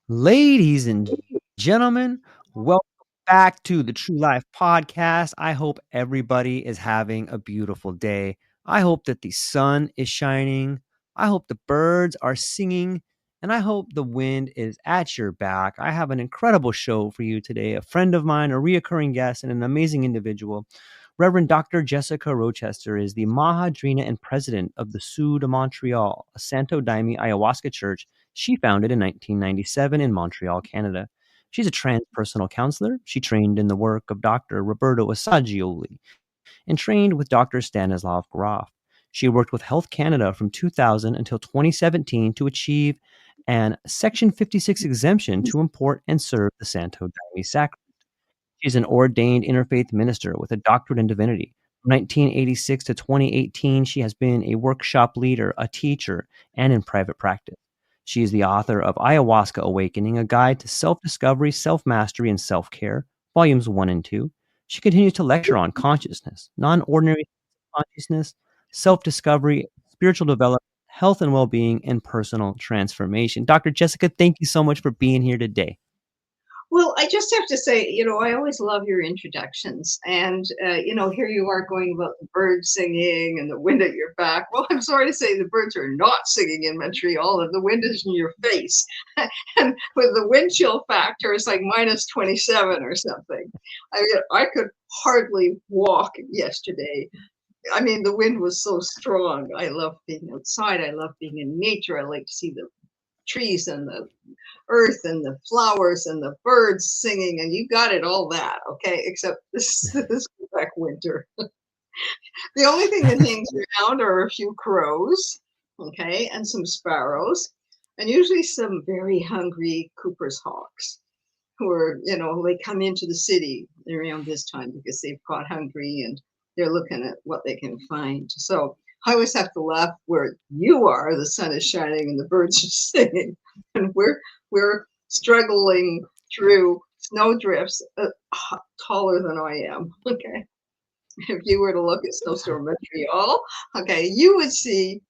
Ladies and gentlemen, welcome back to the True Life Podcast. I hope everybody is having a beautiful day. I hope that the sun is shining. I hope the birds are singing. And I hope the wind is at your back. I have an incredible show for you today. A friend of mine, a reoccurring guest, and an amazing individual. Reverend Dr. Jessica Rochester is the Madrinha and president of the Sioux de Montreal, a Santo Daime Ayahuasca church she founded in 1997 in Montreal, Canada. She's a transpersonal counselor. She trained in the work of Dr. Roberto Assagioli and trained with Dr. Stanislav Grof. She worked with Health Canada from 2000 until 2017 to achieve an Section 56 exemption to import and serve the Santo DaimeSacrament. She's an ordained interfaith minister with a doctorate in divinity. From 1986 to 2018, she has been a workshop leader, a teacher, and in private practice. She is the author of Ayahuasca Awakening, a guide to self-discovery, self-mastery, and self-care, volumes 1 and 2. She continues to lecture on consciousness, non-ordinary consciousness, self-discovery, spiritual development, health and well-being, and personal transformation. Dr. Jessica, thank you so much for being here today. Well, I just have to say, I always love your introductions. And, here you are going about the birds singing and the wind at your back. Well, I'm sorry to say the birds are not singing in Montreal and the wind is in your face. And with the wind chill factor, it's like minus 27 or something. I could hardly walk yesterday. I mean, the wind was so strong. I love being outside. I love being in nature. I like to see the trees and the earth and the flowers and the birds singing, and you got it all that, okay, except this Quebec winter. The only thing that hangs around are a few crows, okay, and some sparrows, and usually some very hungry Cooper's hawks who are, they come into the city around this time because they've got hungry and they're looking at what they can find. So I always have to laugh where you are, the sun is shining and the birds are singing, and we're struggling through snowdrifts taller than I am. Okay, if you were to look at Snowstorm Montreal, okay, you would see,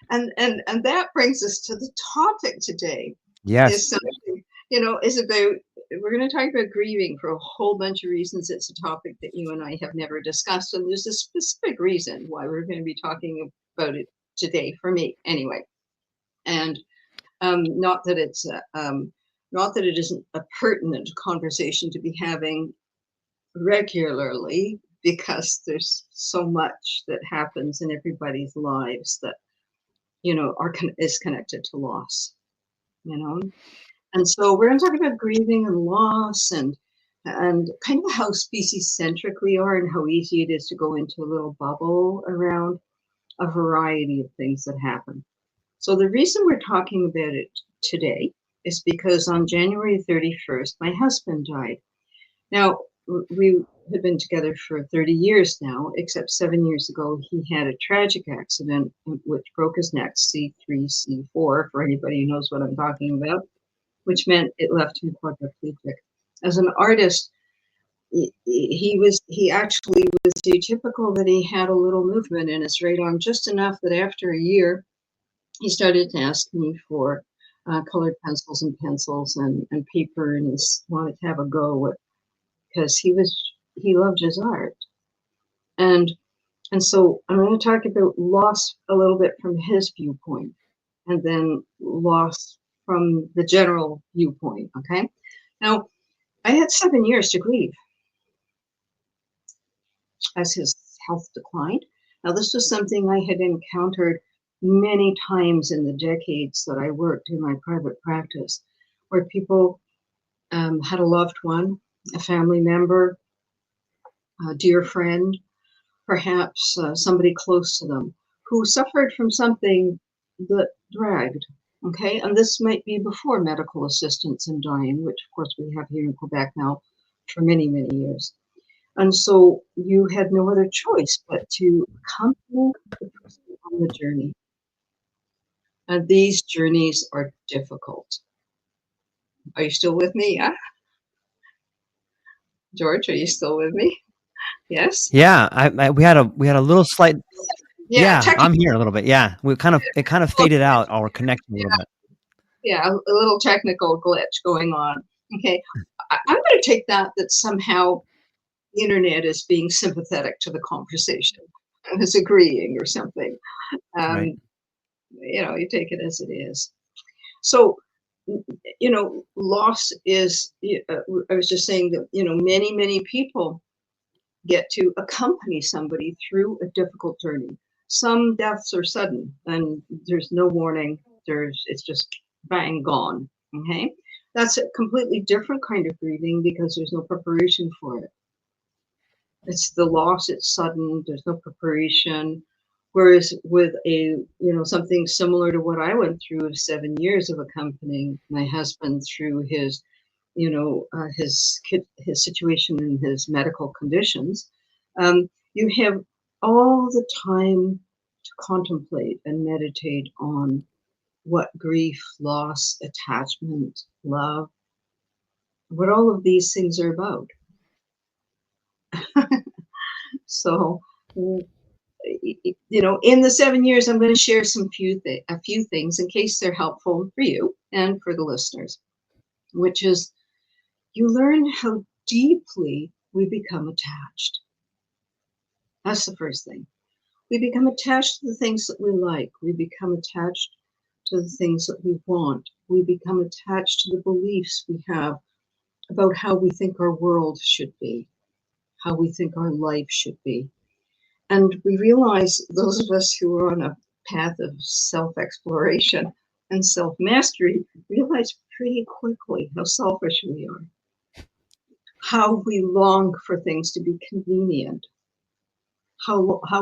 and that brings us to the topic today. Yes, is something, is about. We're going to talk about grieving for a whole bunch of reasons. It's a topic that you and I have never discussed, and there's a specific reason why we're going to be talking about it today, for me anyway. And not that it isn't a pertinent conversation to be having regularly, because there's so much that happens in everybody's lives that is connected to loss, And so we're going to talk about grieving and loss and kind of how species-centric we are and how easy it is to go into a little bubble around a variety of things that happen. So the reason we're talking about it today is because on January 31st, my husband died. Now, we have been together for 30 years now, except 7 years ago, he had a tragic accident which broke his neck, C3, C4, for anybody who knows what I'm talking about, which meant it left him quadriplegic. As an artist, he actually was atypical, that he had a little movement in his right arm, just enough that after a year, he started to ask me for colored pencils and paper, and he wanted to have a go because he loved his art. And so I'm going to talk about loss a little bit from his viewpoint, and then loss from the general viewpoint, okay? Now, I had 7 years to grieve as his health declined. Now, this was something I had encountered many times in the decades that I worked in my private practice, where people had a loved one, a family member, a dear friend, perhaps somebody close to them, who suffered from something that dragged. Okay, and this might be before medical assistance in dying, which of course we have here in Quebec now for many, many years. And so you had no other choice but to accompany the person on the journey. And these journeys are difficult. Are you still with me? Yeah? George, are you still with me? Yes? Yeah, we had a little slight. Yeah, technically. I'm here a little bit. Yeah, it kind of faded out our connection a little bit. Yeah, a little technical glitch going on. Okay, I'm going to take that somehow the internet is being sympathetic to the conversation, is agreeing or something. Right. You take it as it is. So, loss is, I was just saying that, many people get to accompany somebody through a difficult journey. Some deaths are sudden and there's no warning. It's just bang, gone. Okay. That's a completely different kind of grieving because there's no preparation for it. It's the loss, it's sudden, there's no preparation. Whereas with something similar to what I went through of 7 years of accompanying my husband through his, his situation and his medical conditions, you have all the time to contemplate and meditate on what grief, loss, attachment, love, what all of these things are about. So, in the 7 years, I'm going to share a few things in case they're helpful for you and for the listeners, which is you learn how deeply we become attached. That's the first thing. We become attached to the things that we like. We become attached to the things that we want. We become attached to the beliefs we have about how we think our world should be, how we think our life should be. And we realize, those of us who are on a path of self-exploration and self-mastery, realize pretty quickly how selfish we are, how we long for things to be convenient, how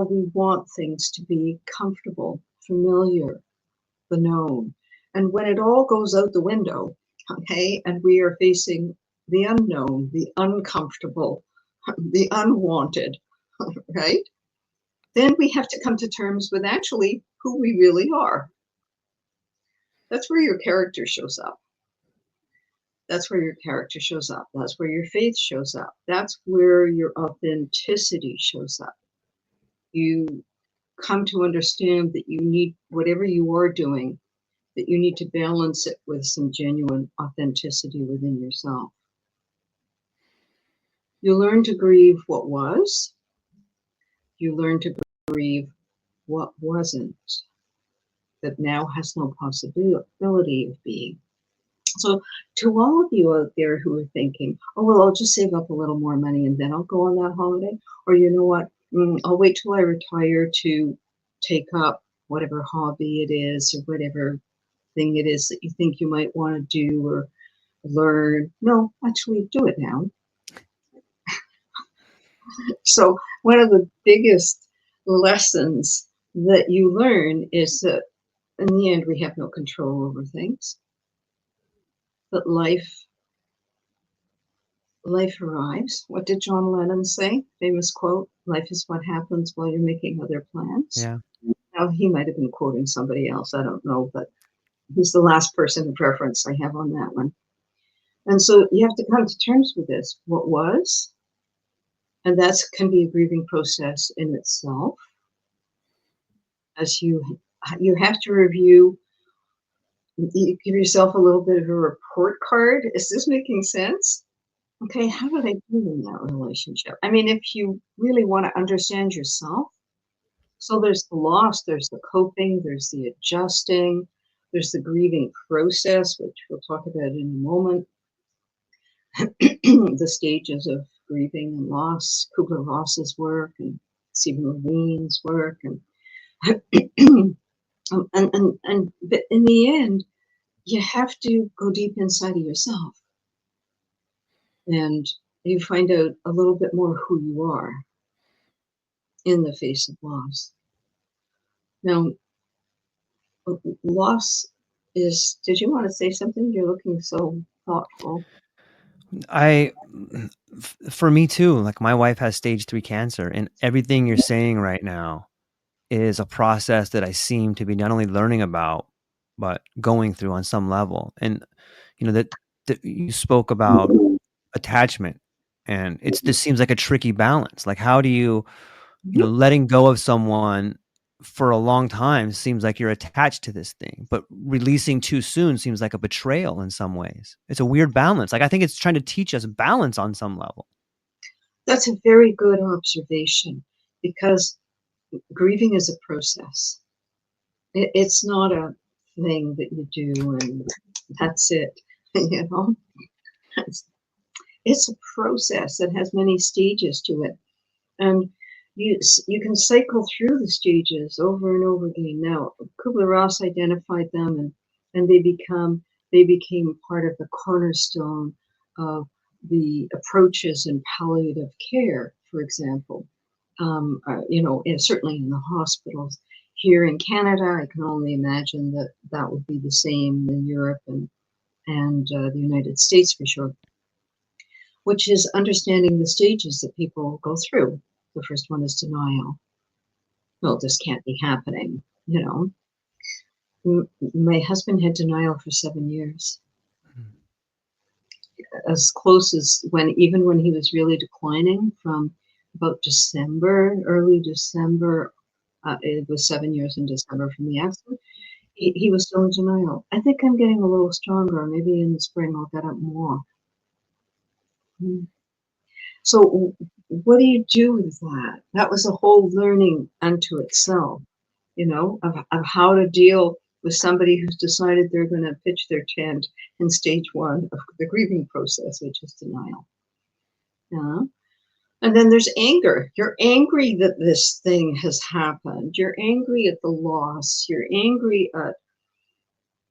we want things to be comfortable, familiar, the known. And when it all goes out the window, okay, and we are facing the unknown, the uncomfortable, the unwanted, right? Then we have to come to terms with actually who we really are. That's where your character shows up. That's where your character shows up. That's where your faith shows up. That's where your authenticity shows up. You come to understand that you need, whatever you are doing, that you need to balance it with some genuine authenticity within yourself. You learn to grieve what was. You learn to grieve what wasn't, that now has no possibility of being. So to all of you out there who are thinking, oh, well, I'll just save up a little more money and then I'll go on that holiday. Or you know what, I'll wait till I retire to take up whatever hobby it is or whatever thing it is that you think you might want to do or learn. No, actually do it now. So one of the biggest lessons that you learn is that in the end, we have no control over things. But life arrives. What did John Lennon say? Famous quote, life is what happens while you're making other plans. Yeah. Now, he might have been quoting somebody else. I don't know, but he's the last person of reference I have on that one. And so you have to come to terms with this. What was, and that can be a grieving process in itself. As you have to review, you give yourself a little bit of a report card. Is this making sense? Okay, how did I do in that relationship? I mean, if you really want to understand yourself, so there's the loss, there's the coping, there's the adjusting, there's the grieving process, which we'll talk about in a moment. The stages of grieving and loss, Kubler-Ross's work and Stephen Levine's work, and but in the end, you have to go deep inside of yourself, and you find out a little bit more who you are in the face of loss. Now, loss is, did you want to say something? You're looking so thoughtful. For me too, like my wife has stage 3 cancer, and everything you're saying right now is a process that I seem to be not only learning about, but going through on some level. And, that you spoke about attachment, and this seems like a tricky balance. Like, how do you, letting go of someone for a long time seems like you're attached to this thing, but releasing too soon seems like a betrayal in some ways. It's a weird balance. Like, I think it's trying to teach us balance on some level. That's a very good observation, because grieving is a process. It's not a thing that you do and that's it. You know, it's a process that has many stages to it, and you can cycle through the stages over and over again. Now, Kubler-Ross identified them, and they became part of the cornerstone of the approaches in palliative care, for example. And certainly in the hospitals here in Canada, I can only imagine that that would be the same in Europe and the United States for sure, which is understanding the stages that people go through. The first one is denial. Well, this can't be happening, you know. My husband had denial for 7 years. As close as even when he was really declining from about December, early December, it was 7 years in December from the accident, he was still in denial. I think I'm getting a little stronger. Maybe in the spring I'll get up more. So what do you do with that? That was a whole learning unto itself, you know, of how to deal with somebody who's decided they're going to pitch their tent in stage 1 of the grieving process, which is denial. Yeah. And then there's anger. You're angry that this thing has happened. You're angry at the loss. You're angry at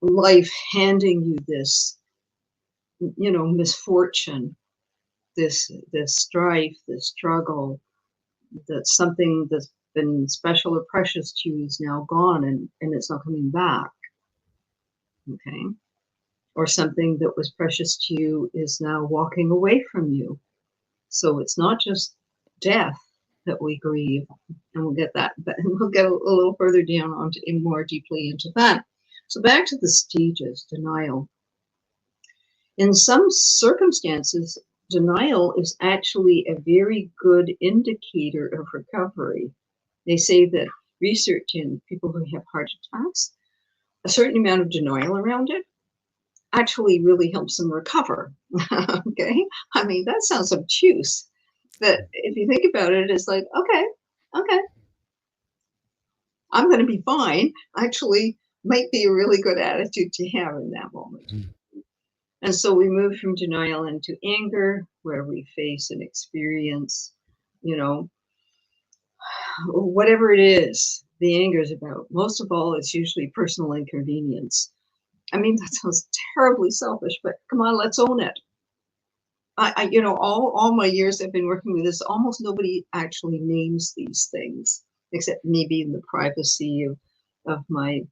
life handing you this, you know, misfortune, this strife, this struggle, that something that's been special or precious to you is now gone and it's not coming back. Okay. Or something that was precious to you is now walking away from you. So it's not just death that we grieve, and we'll get that, but we'll get a little further down onto more deeply into that. So back to the stages, denial. In some circumstances, denial is actually a very good indicator of recovery. They say that research in people who have heart attacks, a certain amount of denial around it actually really helps them recover. Okay, I mean, that sounds obtuse, but if you think about it, it's like, okay, I'm going to be fine, actually might be a really good attitude to have in that moment. And so we move from denial into anger, where we face and experience, you know, whatever it is the anger is about. Most of all, it's usually personal inconvenience. I mean, that sounds terribly selfish, but come on, let's own it. I you know, all my years I've been working with this, almost nobody actually names these things, except maybe in the privacy of my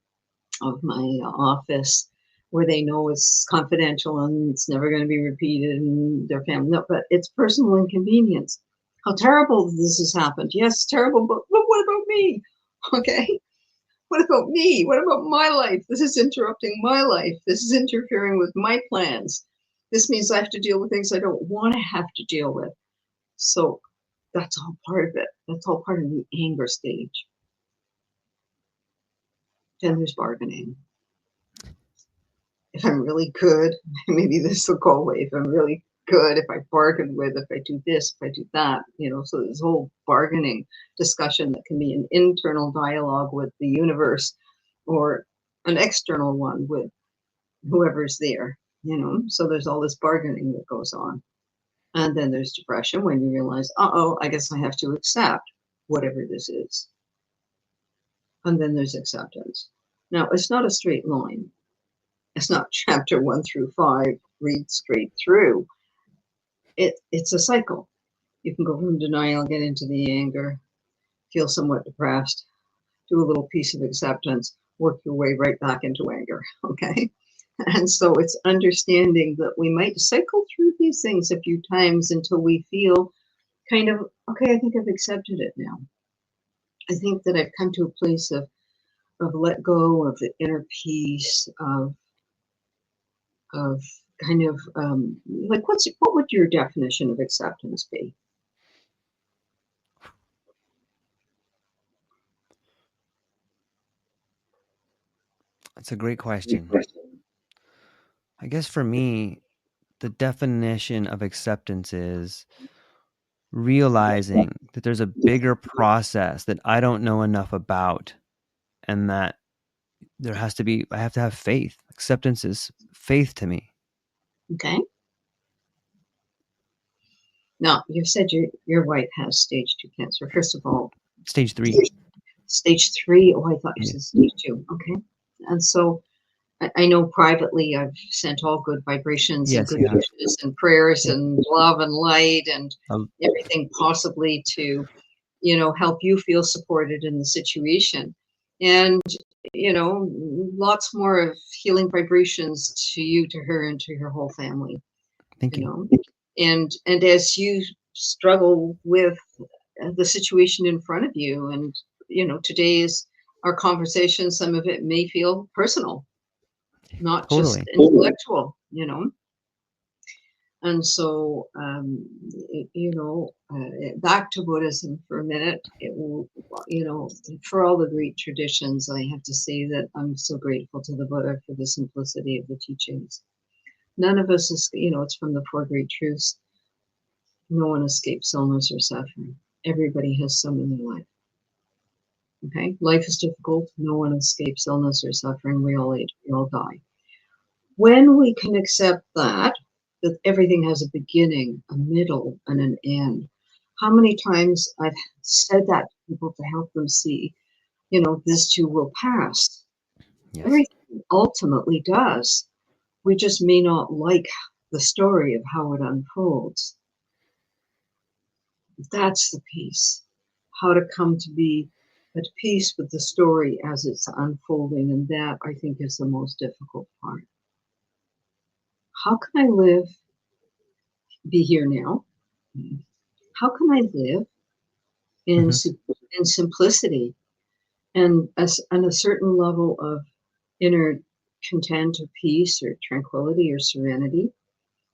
office, where they know it's confidential and it's never going to be repeated in their family. No, but it's personal inconvenience. How terrible this has happened. Yes, terrible, but what about me? Okay. What about me? What about my life? This is interrupting my life. This is interfering with my plans. This means I have to deal with things I don't want to have to deal with. So that's all part of it. That's all part of the anger stage. Then there's bargaining. If I'm really good, maybe this will go away. If I'm really good, if I bargain with, if I do this, if I do that, you know, so this whole bargaining discussion that can be an internal dialogue with the universe or an external one with whoever's there, you know, so there's all this bargaining that goes on. And then there's depression, when you realize, I guess I have to accept whatever this is. And then there's acceptance. Now, it's not a straight line. It's not chapter 1 through 5, read straight through. It's a cycle. You can go from denial, get into the anger, feel somewhat depressed, do a little piece of acceptance, work your way right back into anger, okay? And so it's understanding that we might cycle through these things a few times until we feel kind of, okay, I think I've accepted it now. I think that I've come to a place of let go, of the inner peace, of kind of like, what would your definition of acceptance be? That's a great question. I guess for me, the definition of acceptance is realizing that there's a bigger process that I don't know enough about, and that I have to have faith. Acceptance is faith to me. Okay. Now, you said your wife has stage 2 cancer. First of all, Stage 3. Stage 3. Oh, I thought you Yeah. said stage 2. Okay. And so I know privately I've sent all good vibrations and Yes, good you have. wishes and prayers Yep. and love and light and everything possibly to, help you feel supported in the situation. And, lots more of healing vibrations to you, to her, and to your whole family, Thank you. And as you struggle with the situation in front of you, and, today's our conversation, some of it may feel personal, not just Totally. intellectual, And so, back to Buddhism for a minute, it will, for all the great traditions, I have to say that I'm so grateful to the Buddha for the simplicity of the teachings. None of us is, it's from the Four Great Truths. No one escapes illness or suffering. Everybody has some in their life. Okay? Life is difficult. No one escapes illness or suffering. We all age, we all die. When we can accept that everything has a beginning, a middle, and an end. How many times I've said that to people to help them see, this too will pass. Yes. Everything ultimately does. We just may not like the story of how it unfolds. That's the piece. How to come to be at peace with the story as it's unfolding. And that, I think, is the most difficult part. How can I be here now? How can I live in simplicity and a certain level of inner content or peace or tranquility or serenity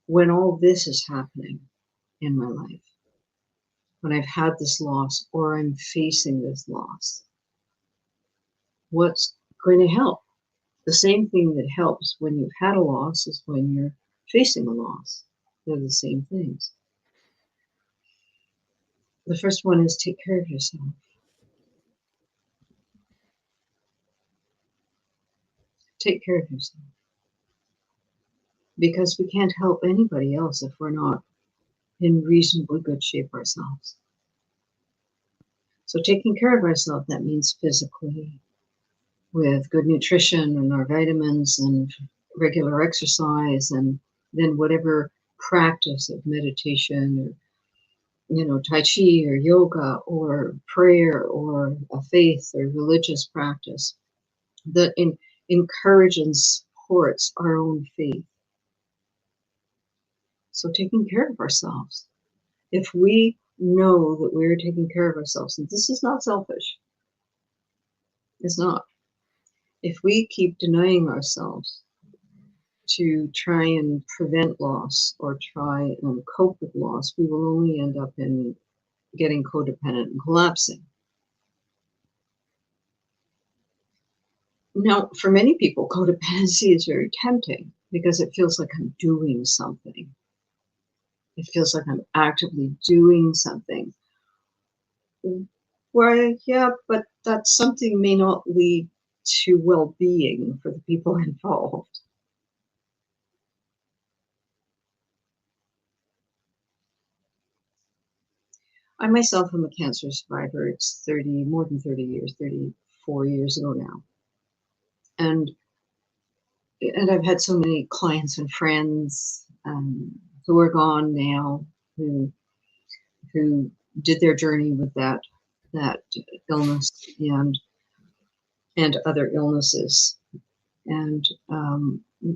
when all this is happening in my life? When I've had this loss or I'm facing this loss, what's going to help? The same thing that helps when you've had a loss is when you're facing a loss. They're the same things. The first one is take care of yourself. Take care of yourself. Because we can't help anybody else if we're not in reasonably good shape ourselves. So taking care of ourselves, that means physically, with good nutrition and our vitamins and regular exercise, and then whatever practice of meditation or Tai Chi or yoga or prayer or a faith or religious practice that encourages and supports our own faith. So taking care of ourselves. If we know that we're taking care of ourselves, and this is not selfish, it's not. If we keep denying ourselves to try and prevent loss or try and cope with loss, we will only end up in getting codependent and collapsing. Now, for many people, codependency is very tempting because it feels like I'm doing something. It feels like I'm actively doing something. Well, yeah, but that something may not lead to well-being for the people involved. I myself am a cancer survivor. It's more than 30 years, 34 years ago now. And I've had so many clients and friends who are gone now, who did their journey with that illness and other illnesses. And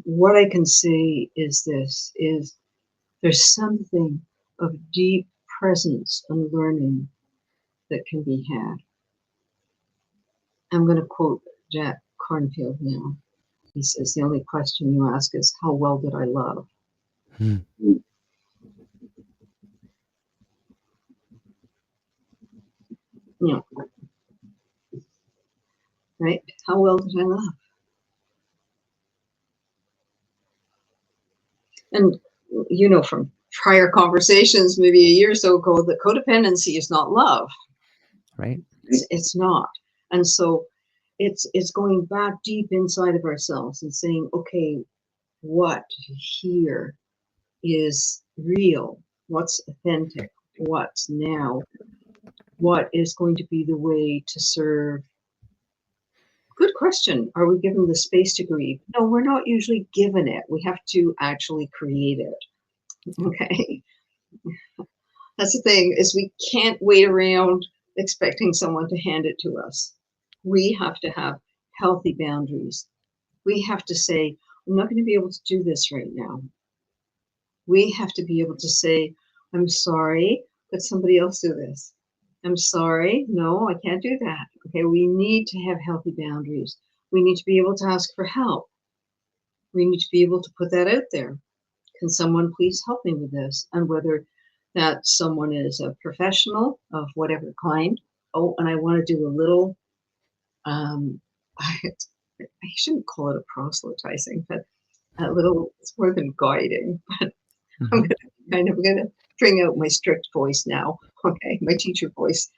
what I can say is there's something of deep presence and learning that can be had. I'm going to quote Jack Cornfield now. He says, the only question you ask is, how well did I love? Right? How well did I love? And, you know, from prior conversations, maybe a year or so ago, that codependency is not love. Right. It's not. And so it's going back deep inside of ourselves and saying, okay, what here is real? What's authentic? What's now? What is going to be the way to serve? Good question. Are we given the space to grieve? No, we're not usually given it. We have to actually create it. Okay. That's the thing, is we can't wait around expecting someone to hand it to us. We have to have healthy boundaries. We have to say, I'm not going to be able to do this right now. We have to be able to say, I'm sorry, let somebody else do this. I'm sorry, no, I can't do that. Okay, we need to have healthy boundaries. We need to be able to ask for help. We need to be able to put that out there. Can someone please help me with this? And whether that someone is a professional of whatever kind. Oh, and I want to do a little, I shouldn't call it a proselytizing, but a little, it's more than guiding, but I'm gonna bring out my strict voice now. Okay, my teacher voice.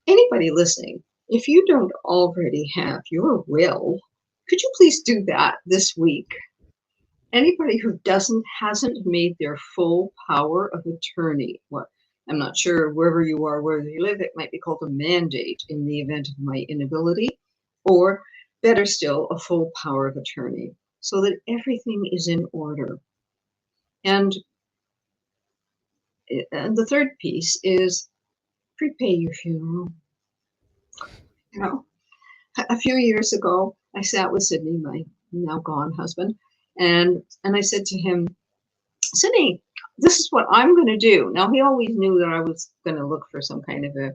Anybody listening, if you don't already have your will, could you please do that this week? Anybody who hasn't made their full power of attorney, what I'm not sure wherever you are, where you live, it might be called a mandate in the event of my inability, or better still, a full power of attorney, so that everything is in order. And the third piece is prepay your funeral. You know, a few years ago, I sat with Sydney, my now gone husband, and I said to him, Sydney, this is what I'm going to do. Now, he always knew that I was going to look for some kind of a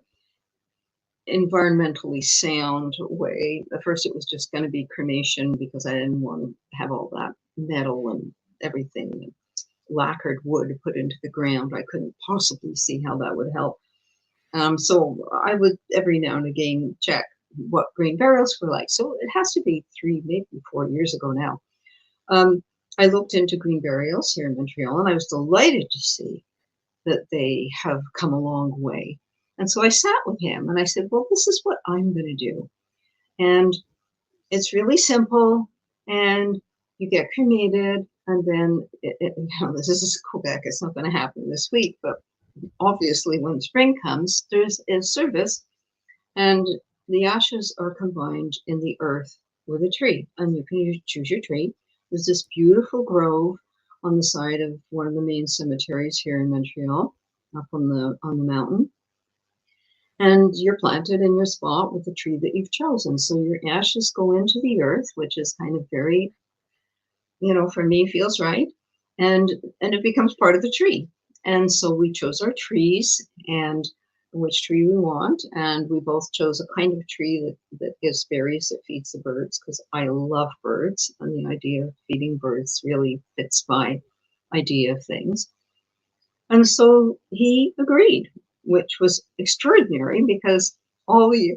environmentally sound way. At first, it was just going to be cremation because I didn't want to have all that metal and everything, lacquered wood put into the ground. I couldn't possibly see how that would help. So I would every now and again check what green burials were like. So it has to be 3, maybe 4 years ago now. I looked into green burials here in Montreal, and I was delighted to see that they have come a long way. And so I sat with him and I said, well, this is what I'm going to do. And it's really simple, and you get cremated, and then, this is Quebec, it's not going to happen this week, but obviously when spring comes, there's a service, and the ashes are combined in the earth with a tree, and you can choose your tree. There's this beautiful grove on the side of one of the main cemeteries here in Montreal, up on the mountain. And you're planted in your spot with the tree that you've chosen. So your ashes go into the earth, which is kind of very, for me, feels right. And it becomes part of the tree. And so we chose our trees and which tree we want. And we both chose a kind of tree that gives berries, that feeds the birds, because I love birds. And the idea of feeding birds really fits my idea of things. And so he agreed, which was extraordinary because all the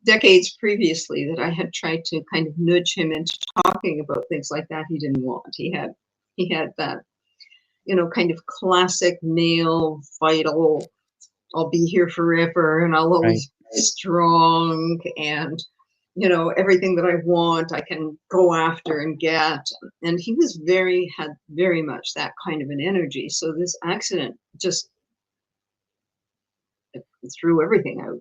decades previously that I had tried to kind of nudge him into talking about things like that, he didn't want. He had that, kind of classic male, vital, I'll be here forever and I'll always be strong, and everything that I want, I can go after and get. And he had very much that kind of an energy. So this accident just threw everything out,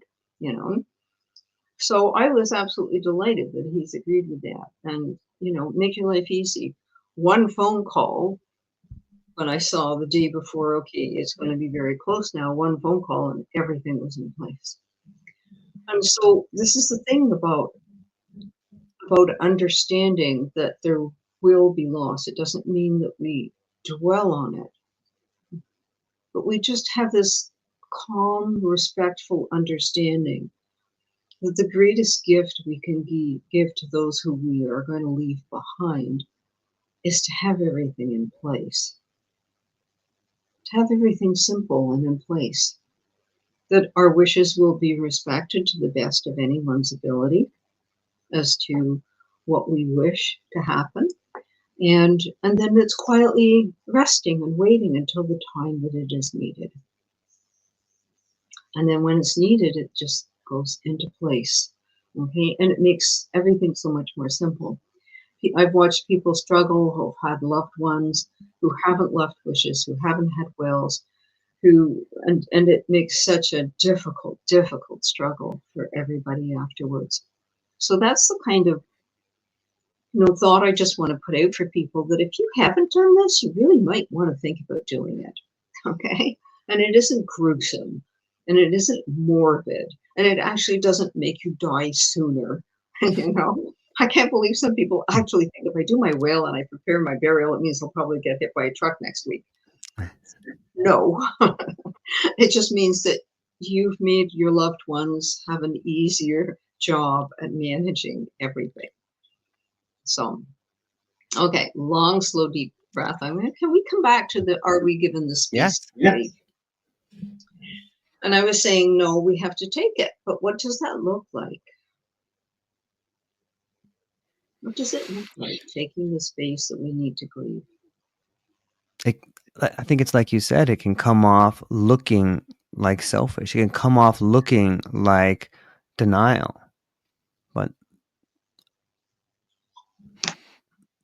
So I was absolutely delighted that he's agreed with that. And, make your life easy. One phone call, when I saw the day before, okay, it's going to be very close now, one phone call and everything was in place. And so this is the thing about understanding that there will be loss. It doesn't mean that we dwell on it, but we just have this calm, respectful understanding that the greatest gift we can give to those who we are going to leave behind is to have everything in place, to have everything simple and in place, that our wishes will be respected to the best of anyone's ability as to what we wish to happen. And then it's quietly resting and waiting until the time that it is needed. And then when it's needed, it just goes into place. Okay, and it makes everything so much more simple. I've watched people struggle who've had loved ones who haven't left wishes, who haven't had wills, and it makes such a difficult struggle for everybody afterwards. So that's the kind of thought I just want to put out for people, that if you haven't done this, you really might want to think about doing it. Okay, and it isn't gruesome, and it isn't morbid, and it actually doesn't make you die sooner. I can't believe some people actually think if I do my will and I prepare my burial, it means I'll probably get hit by a truck next week. No, it just means that you've made your loved ones have an easier job at managing everything. So, okay, long, slow, deep breath. Can we come back to are we given the space? Yes. And I was saying, no, we have to take it. But what does that look like? What does it look like, taking the space that we need to grieve? I think it's like you said, it can come off looking like selfish. It can come off looking like denial. But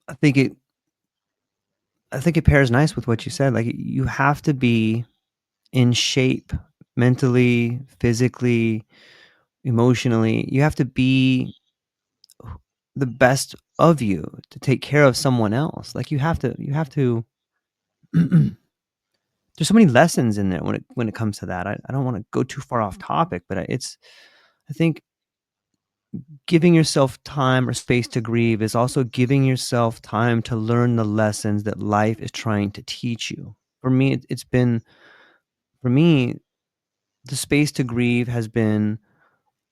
I think it pairs nice with what you said. Like, you have to be in shape mentally, physically, emotionally. You have to be the best of you to take care of someone else. Like, you have to there's so many lessons in there when it comes to that. I don't want to go too far off topic, but I think giving yourself time or space to grieve is also giving yourself time to learn the lessons that life is trying to teach you. For me, the space to grieve has been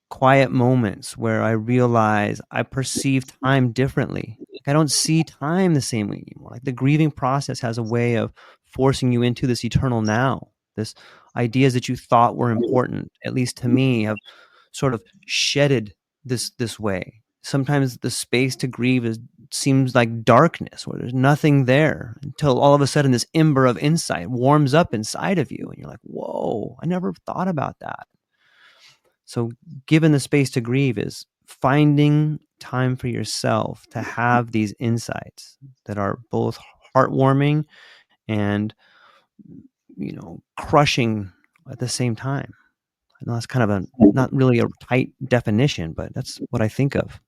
quiet moments where I realize I perceive time differently. Like, I don't see time the same way anymore. Like, the grieving process has a way of forcing you into this eternal now. This ideas that you thought were important, at least to me, have sort of shedded this way. Sometimes the space to grieve seems like darkness, where there's nothing there, until all of a sudden this ember of insight warms up inside of you, and you're like, whoa, I never thought about that. So given the space to grieve is finding time for yourself to have these insights that are both heartwarming and, crushing at the same time. I know that's kind of not really a tight definition, but that's what I think of.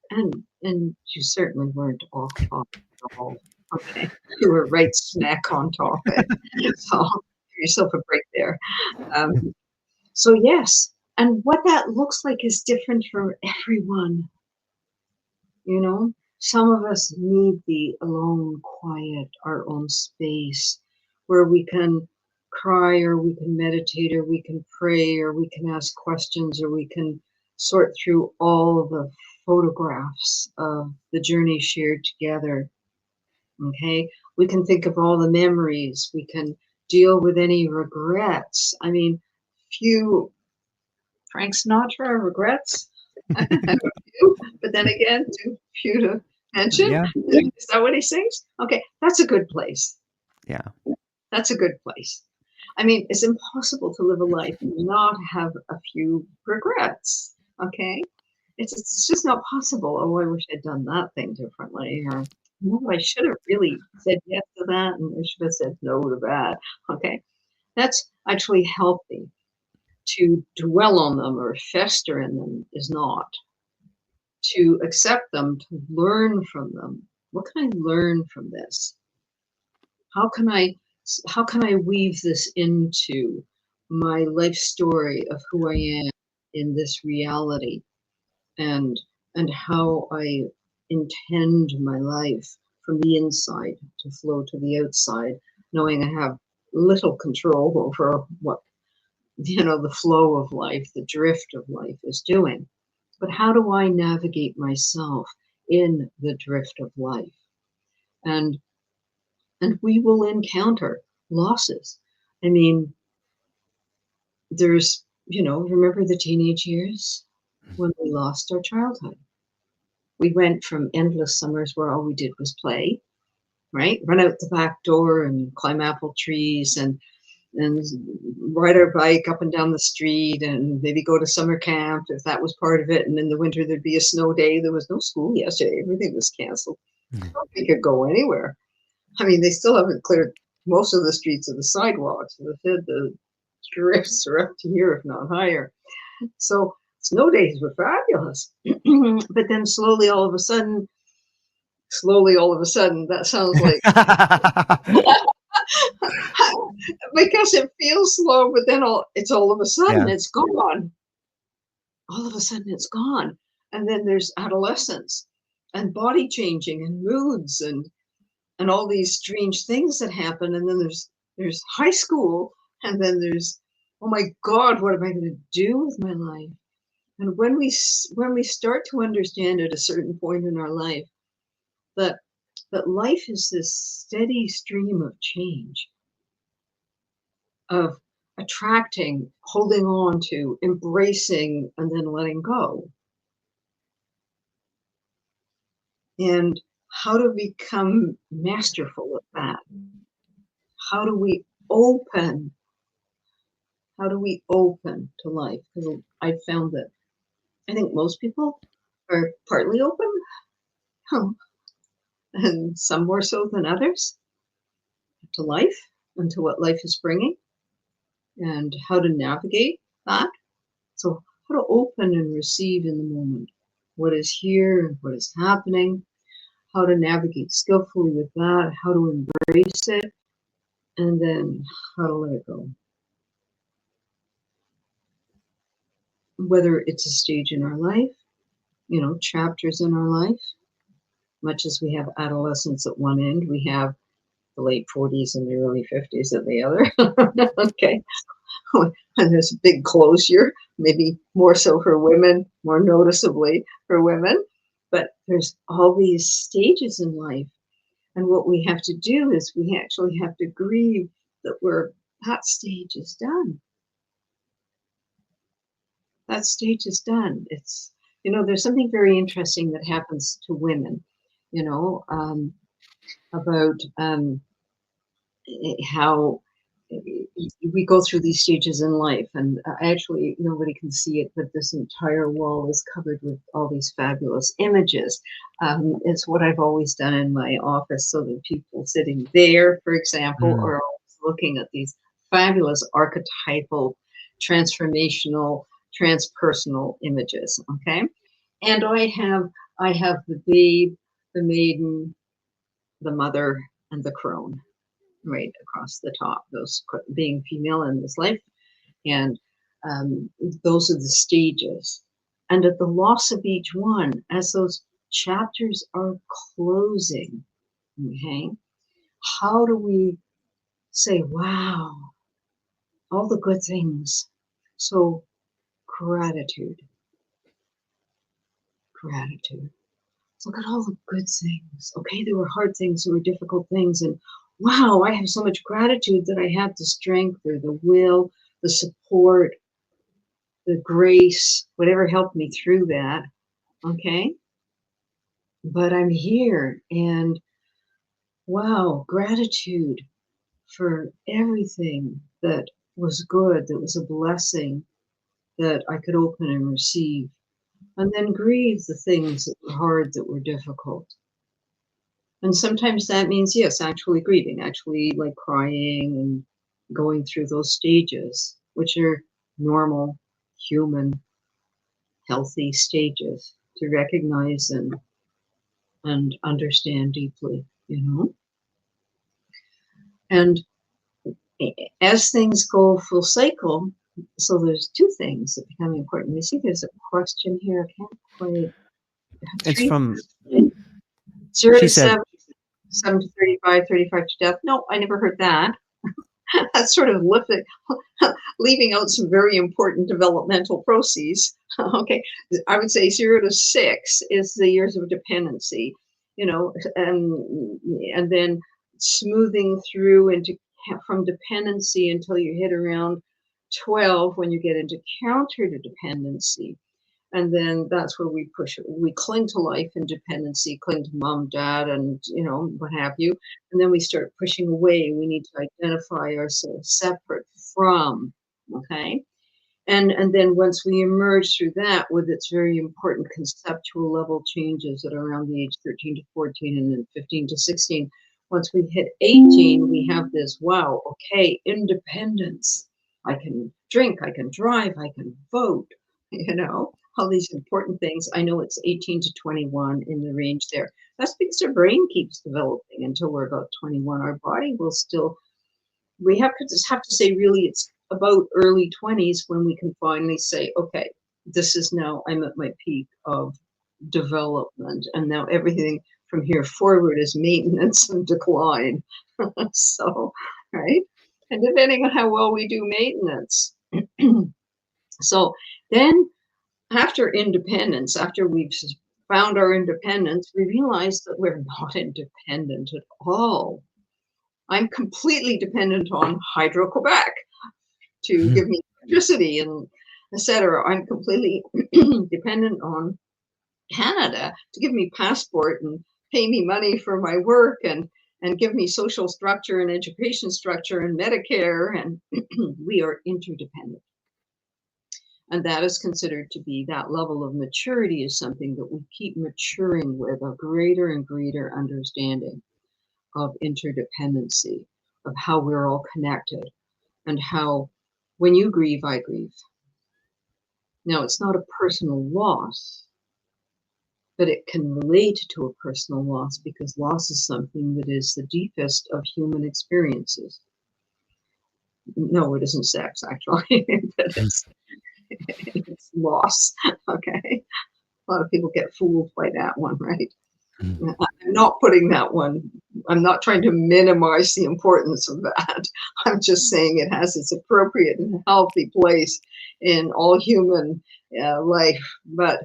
And you certainly weren't off topic at all. Okay, you were right smack on topic. So give yourself a break there. So yes, and what that looks like is different for everyone. Some of us need the alone, quiet, our own space where we can cry, or we can meditate, or we can pray, or we can ask questions, or we can sort through all the photographs of the journey shared together. Okay, we can think of all the memories, we can deal with any regrets. I mean, few Frank Sinatra regrets, but then again, too few to mention. Yeah. Is that what he sings? Okay, that's a good place. Yeah. That's a good place. I mean, it's impossible to live a life and not have a few regrets. Okay, it's just not possible. Oh, I wish I'd done that thing differently, or no, I should have really said yes to that, and I should have said no to that. Okay, that's actually healthy. To dwell on them or fester in them is not. To accept them, to learn from them. What can I learn from this? How can I weave this into my life story of who I am in this reality, and how I intend my life from the inside to flow to the outside, knowing I have little control over what the flow of life, the drift of life is doing. But how do I navigate myself in the drift of life? And we will encounter losses. I mean, there's, remember the teenage years when we lost our childhood? We went from endless summers where all we did was play, right? Run out the back door and climb apple trees and ride our bike up and down the street and maybe go to summer camp if that was part of it. And in the winter, there'd be a snow day. There was no school yesterday. Everything was canceled. We could go anywhere. I mean, they still haven't cleared most of the streets of the sidewalks. The drifts are up to here, if not higher. So snow days were fabulous. But then slowly, all of a sudden, that sounds like because it feels slow, but then it's all of a sudden it's gone. All of a sudden it's gone. And then there's adolescence and body changing and moods and all these strange things that happen. And then there's high school, and then there's, oh my God, what am I going to do with my life? And when we start to understand at a certain point in our life that life is this steady stream of change, of attracting, holding on to, embracing, and then letting go. And how to become masterful at that? How do we open? How do we open to life? Because I found that I think most people are partly open, and some more so than others, to life and to what life is bringing, and how to navigate that. So how to open and receive in the moment what is here and what is happening, how to navigate skillfully with that, how to embrace it, and then how to let it go. Whether it's a stage in our life, chapters in our life, much as we have adolescence at one end, we have the late 40s and the early 50s at the other. Okay. And there's a big closure, maybe more so for women, more noticeably for women. But there's all these stages in life. And what we have to do is we actually have to grieve that that stage is done. That stage is done. It's, there's something very interesting that happens to women, about how we go through these stages in life. And actually, nobody can see it, but this entire wall is covered with all these fabulous images. It's what I've always done in my office, so that people sitting there, for example, are always looking at these fabulous archetypal, transformational, transpersonal images. Okay. And I have the babe, the maiden, the mother, and the crone right across the top, those being female in this life. And those are the stages. And at the loss of each one, as those chapters are closing, okay, how do we say, wow, all the good things? So gratitude. Look at all the good things. Okay, there were hard things, there were difficult things, and wow, I have so much gratitude that I have the strength or the will, the support, the grace, whatever helped me through that. Okay, but I'm here, and wow, gratitude for everything that was good, that was a blessing, that I could open and receive. And then grieve the things that were hard, that were difficult. And sometimes that means, yes, actually grieving, actually like crying and going through those stages, which are normal, human, healthy stages to recognize and understand deeply, And as things go full cycle, so there's two things that become important. You see, there's a question here. I can't quite. It's from 0 she to said 7 to 35, 35 to death. No, I never heard that. That's sort of leaving out some very important developmental processes. Okay, I would say 0 to 6 is the years of dependency, and then smoothing through from dependency until you hit around 12 when you get into counter to dependency. And then that's where we cling to life and dependency, cling to mom, dad, and what have you. And then we start pushing away. We need to identify ourselves separate from, okay? And then once we emerge through that with its very important conceptual level changes at around the age 13 to 14 and then 15 to 16, once we hit 18, we have this, wow, okay, independence. I can drink, I can drive, I can vote, all these important things. I know it's 18 to 21 in the range there. That's because our brain keeps developing until we're about 21. Our body will still, we have to say, really, it's about early 20s when we can finally say, okay, this is now, I'm at my peak of development, and now everything from here forward is maintenance and decline. So, right? And depending on how well we do maintenance. So then after independence, after we've found our independence, we realize that we're not independent at all. I'm completely dependent on Hydro-Quebec to give me electricity and etc. I'm completely dependent on Canada to give me passport and pay me money for my work and give me social structure and education structure and Medicare, and we are interdependent. And that is considered to be, that level of maturity is something that we keep maturing with, a greater and greater understanding of interdependency, of how we're all connected, and how when you grieve, I grieve. Now, it's not a personal loss, but it can relate to a personal loss because loss is something that is the deepest of human experiences. No, it isn't sex, actually, but it's loss, okay? A lot of people get fooled by that one, right? I'm not putting that one, I'm not trying to minimize the importance of that. I'm just saying it has its appropriate and healthy place in all human life, but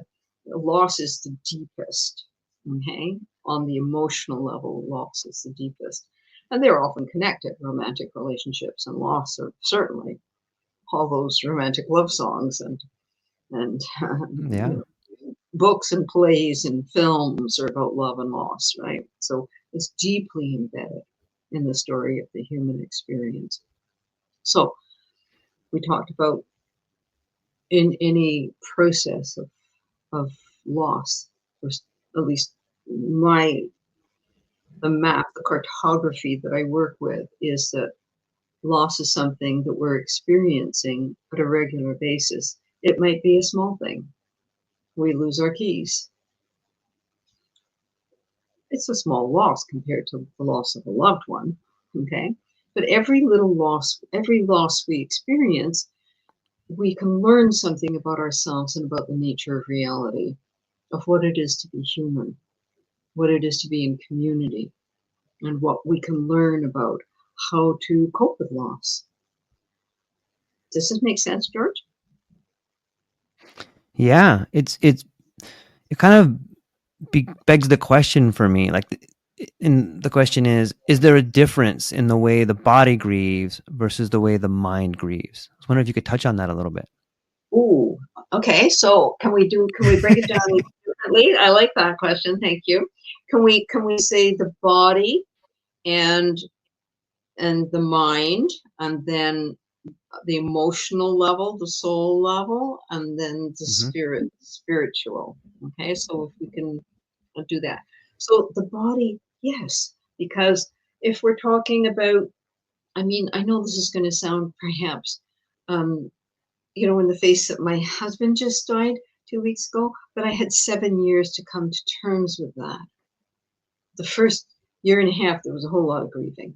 loss is the deepest, okay? On the emotional level, loss is the deepest. And they're often connected, romantic relationships and loss are certainly all those romantic love songs and Yeah. Books and plays and films are about love and loss, right? So it's deeply embedded in the story of the human experience. So we talked about in any process of loss, or at least the map, the cartography that I work with is that loss is something that we're experiencing at a regular basis. It might be a small thing. We lose our keys. It's a small loss compared to the loss of a loved one, okay? But every loss we experience, we can learn something about ourselves and about the nature of reality, of what it is to be human, what it is to be in community, and what we can learn about how to cope with loss. Does this make sense, George? Yeah, it kind of begs the question for me, and the question is there a difference in the way the body grieves versus the way the mind grieves? I was wondering if you could touch on that a little bit. Ooh, okay. So can we break it down differently? I like that question. Thank you. Can we say the body and the mind, and then the emotional level, the soul level, and then the spiritual. Okay, so if we can do that. So the body, yes, because if we're talking about, I mean, I know this is going to sound perhaps, in the face that my husband just died 2 weeks ago, but I had 7 years to come to terms with that. The first year and a half, there was a whole lot of grieving.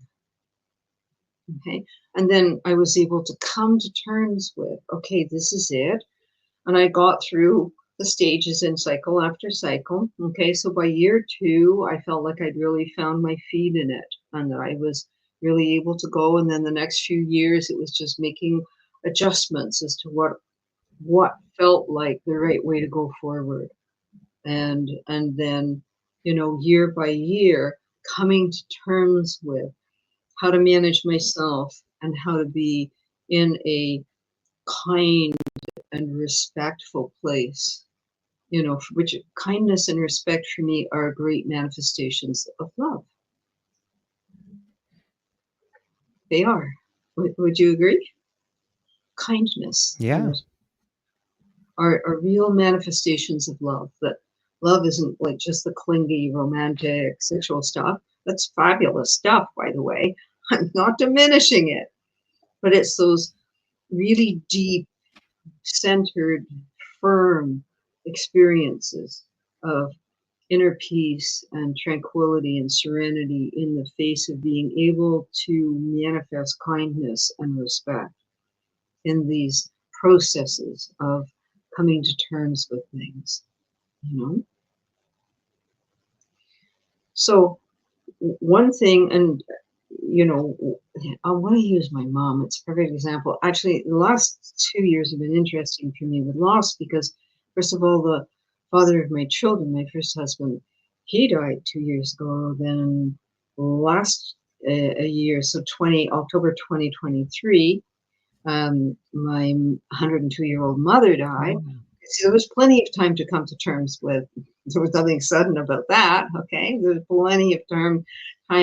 Okay. And then I was able to come to terms with, okay, this is it. And I got through the stages in cycle after cycle. Okay. So by year 2, I felt like I'd really found my feet in it and that I was really able to go. And then the next few years, it was just making adjustments as to what felt like the right way to go forward. And then, year by year, coming to terms with how to manage myself and how to be in a kind and respectful place you know, which kindness and respect for me are great manifestations of love. They are. Would you agree? Kindness and Yeah. respect are real manifestations of love. That love isn't like just the clingy, romantic, sexual stuff. That's fabulous stuff, by the way. I'm not diminishing it, but it's those really deep, centered, firm experiences of inner peace and tranquility and serenity in the face of being able to manifest kindness and respect in these processes of coming to terms with things, you know? So one thing, and you know, I want to use my mom. It's a perfect example. Actually, the last 2 years have been interesting for me with loss because, first of all, the father of my children, my first husband, he died 2 years ago. Then last a year, so October 2023, my 102-year-old mother died. Oh. So there was plenty of time to come to terms with. There was nothing sudden about that. Okay, there was plenty of time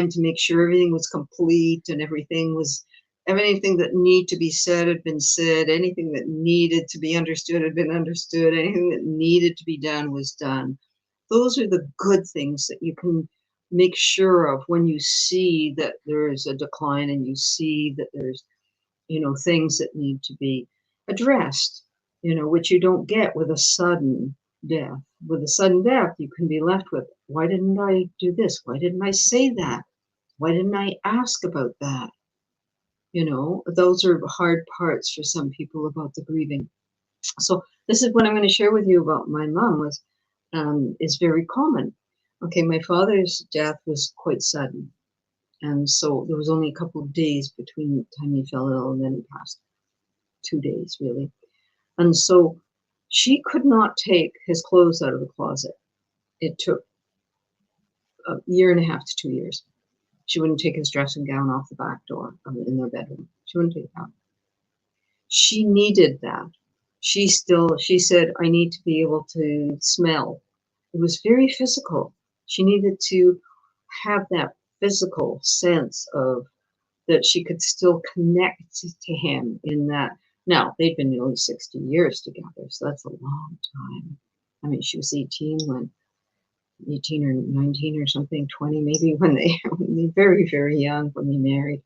to make sure everything was complete and everything that needed to be said had been said. Anything that needed to be understood had been understood. Anything that needed to be done was done. Those are the good things that you can make sure of when you see that there is a decline and you see that there's, you know, things that need to be addressed, you know, which you don't get with a sudden death. With a sudden death, you can be left with, why didn't I do this? Why didn't I say that? Why didn't I ask about that? You know, those are hard parts for some people about the grieving. So this is what I'm going to share with you about my mom is very common. Okay, my father's death was quite sudden. And so there was only a couple of days between the time he fell ill and then he passed. 2 days, really. And so she could not take his clothes out of the closet. It took a year and a half to 2 years. She wouldn't take his dressing gown off the back door in their bedroom. She wouldn't take that. She needed that. She said, I need to be able to smell. It was very physical. She needed to have that physical sense of that she could still connect to him in that. Now, they'd been nearly 60 years together, so that's a long time. I mean, she was 18 or 19 or something, 20 maybe, when they were very, very young when they married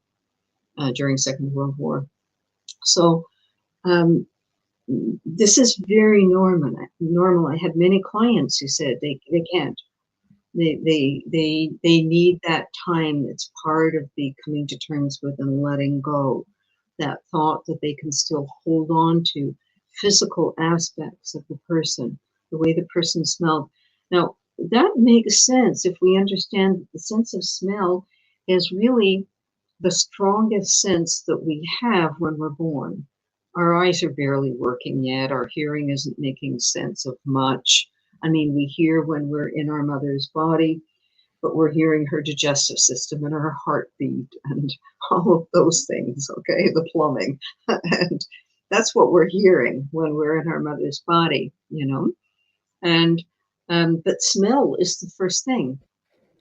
during Second World War. So this is very normal. I had many clients who said they can't. They need that time. It's part of the coming to terms with and letting go. That thought that they can still hold on to physical aspects of the person, the way the person smelled. Now, that makes sense if we understand that the sense of smell is really the strongest sense that we have when we're born. Our eyes are barely working yet. Our hearing isn't making sense of much. I mean, we hear when we're in our mother's body, but we're hearing her digestive system and her heartbeat and all of those things, okay, the plumbing. And that's what we're hearing when we're in our mother's body, you know. And but smell is the first thing.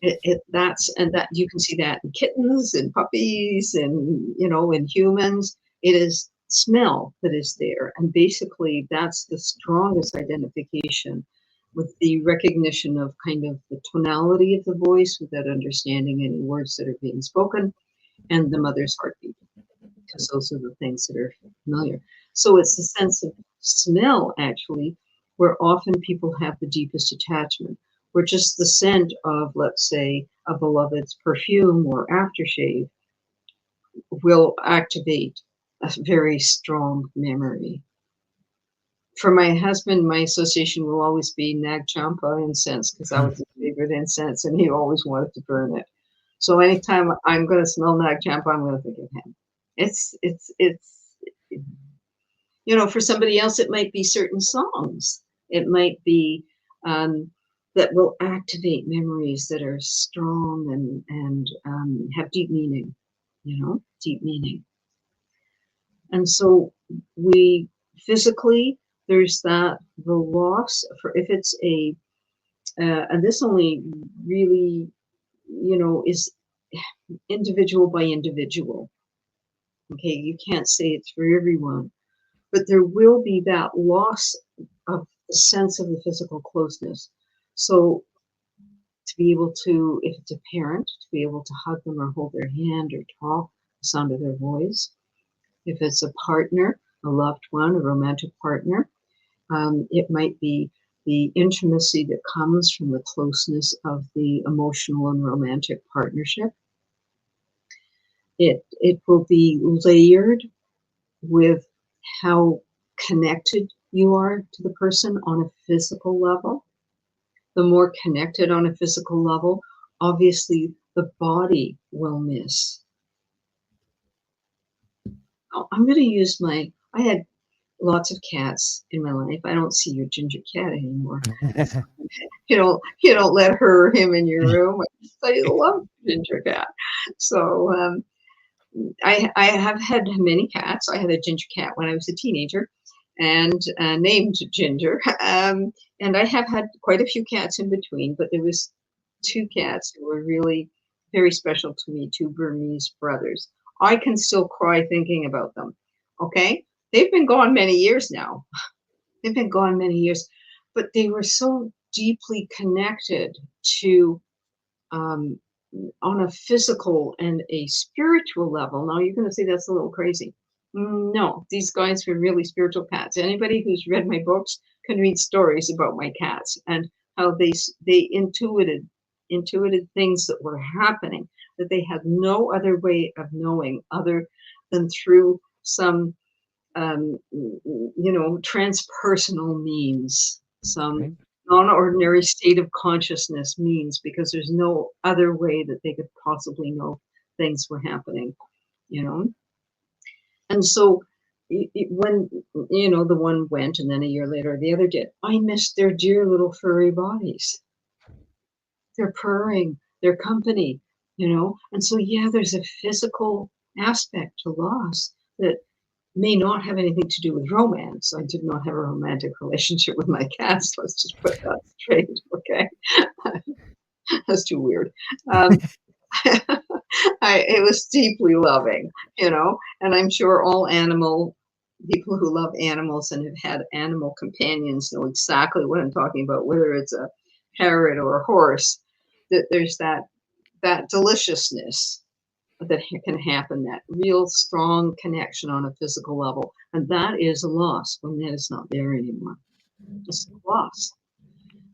That you can see that in kittens and puppies and, you know, in humans. It is smell that is there, and basically that's the strongest identification with the recognition of kind of the tonality of the voice without understanding any words that are being spoken, and the mother's heartbeat, because those are the things that are familiar. So it's the sense of smell, actually, where often people have the deepest attachment, where just the scent of, let's say, a beloved's perfume or aftershave will activate a very strong memory. For my husband, my association will always be Nag Champa incense, because that was his favorite incense and he always wanted to burn it. So anytime I'm going to smell Nag Champa, I'm going to think of him. It's, you know, for somebody else, it might be certain songs. It might be that will activate memories that are strong and have deep meaning, you know, deep meaning. And so we physically, there's the loss for, if it's a, and this only really, is individual by individual. Okay, you can't say it's for everyone, but there will be that loss of the sense of the physical closeness. So to be able to, if it's a parent, to be able to hug them or hold their hand or talk, the sound of their voice. If it's a partner, a loved one, a romantic partner, it might be the intimacy that comes from the closeness of the emotional and romantic partnership. It will be layered with how connected you are to the person on a physical level. The more connected on a physical level, obviously the body will miss. I'm going to use I had lots of cats in my life. I don't see your ginger cat anymore. You don't let her or him in your room. I love ginger cat. So I have had many cats. I had a ginger cat when I was a teenager, and named Ginger. And I have had quite a few cats in between, but there was two cats who were really very special to me, two Burmese brothers. I can still cry thinking about them. Okay? They've been gone many years now. They've been gone many years, but they were so deeply connected to, on a physical and a spiritual level. Now you're going to say that's a little crazy. No, these guys were really spiritual cats. Anybody who's read my books can read stories about my cats and how they intuited things that were happening that they had no other way of knowing other than through some transpersonal means, some non-ordinary state of consciousness means, because there's no other way that they could possibly know things were happening, And so when, the one went and then a year later the other did, I missed their dear little furry bodies, their purring, their company, And so, yeah, there's a physical aspect to loss that may not have anything to do with romance. I did not have a romantic relationship with my cats. Let's just put that straight, okay? That's too weird. It was deeply loving, and I'm sure all people who love animals and have had animal companions know exactly what I'm talking about, whether it's a parrot or a horse, that there's that deliciousness that can happen, that real strong connection on a physical level. And that is a loss when that is not there anymore. It's a loss.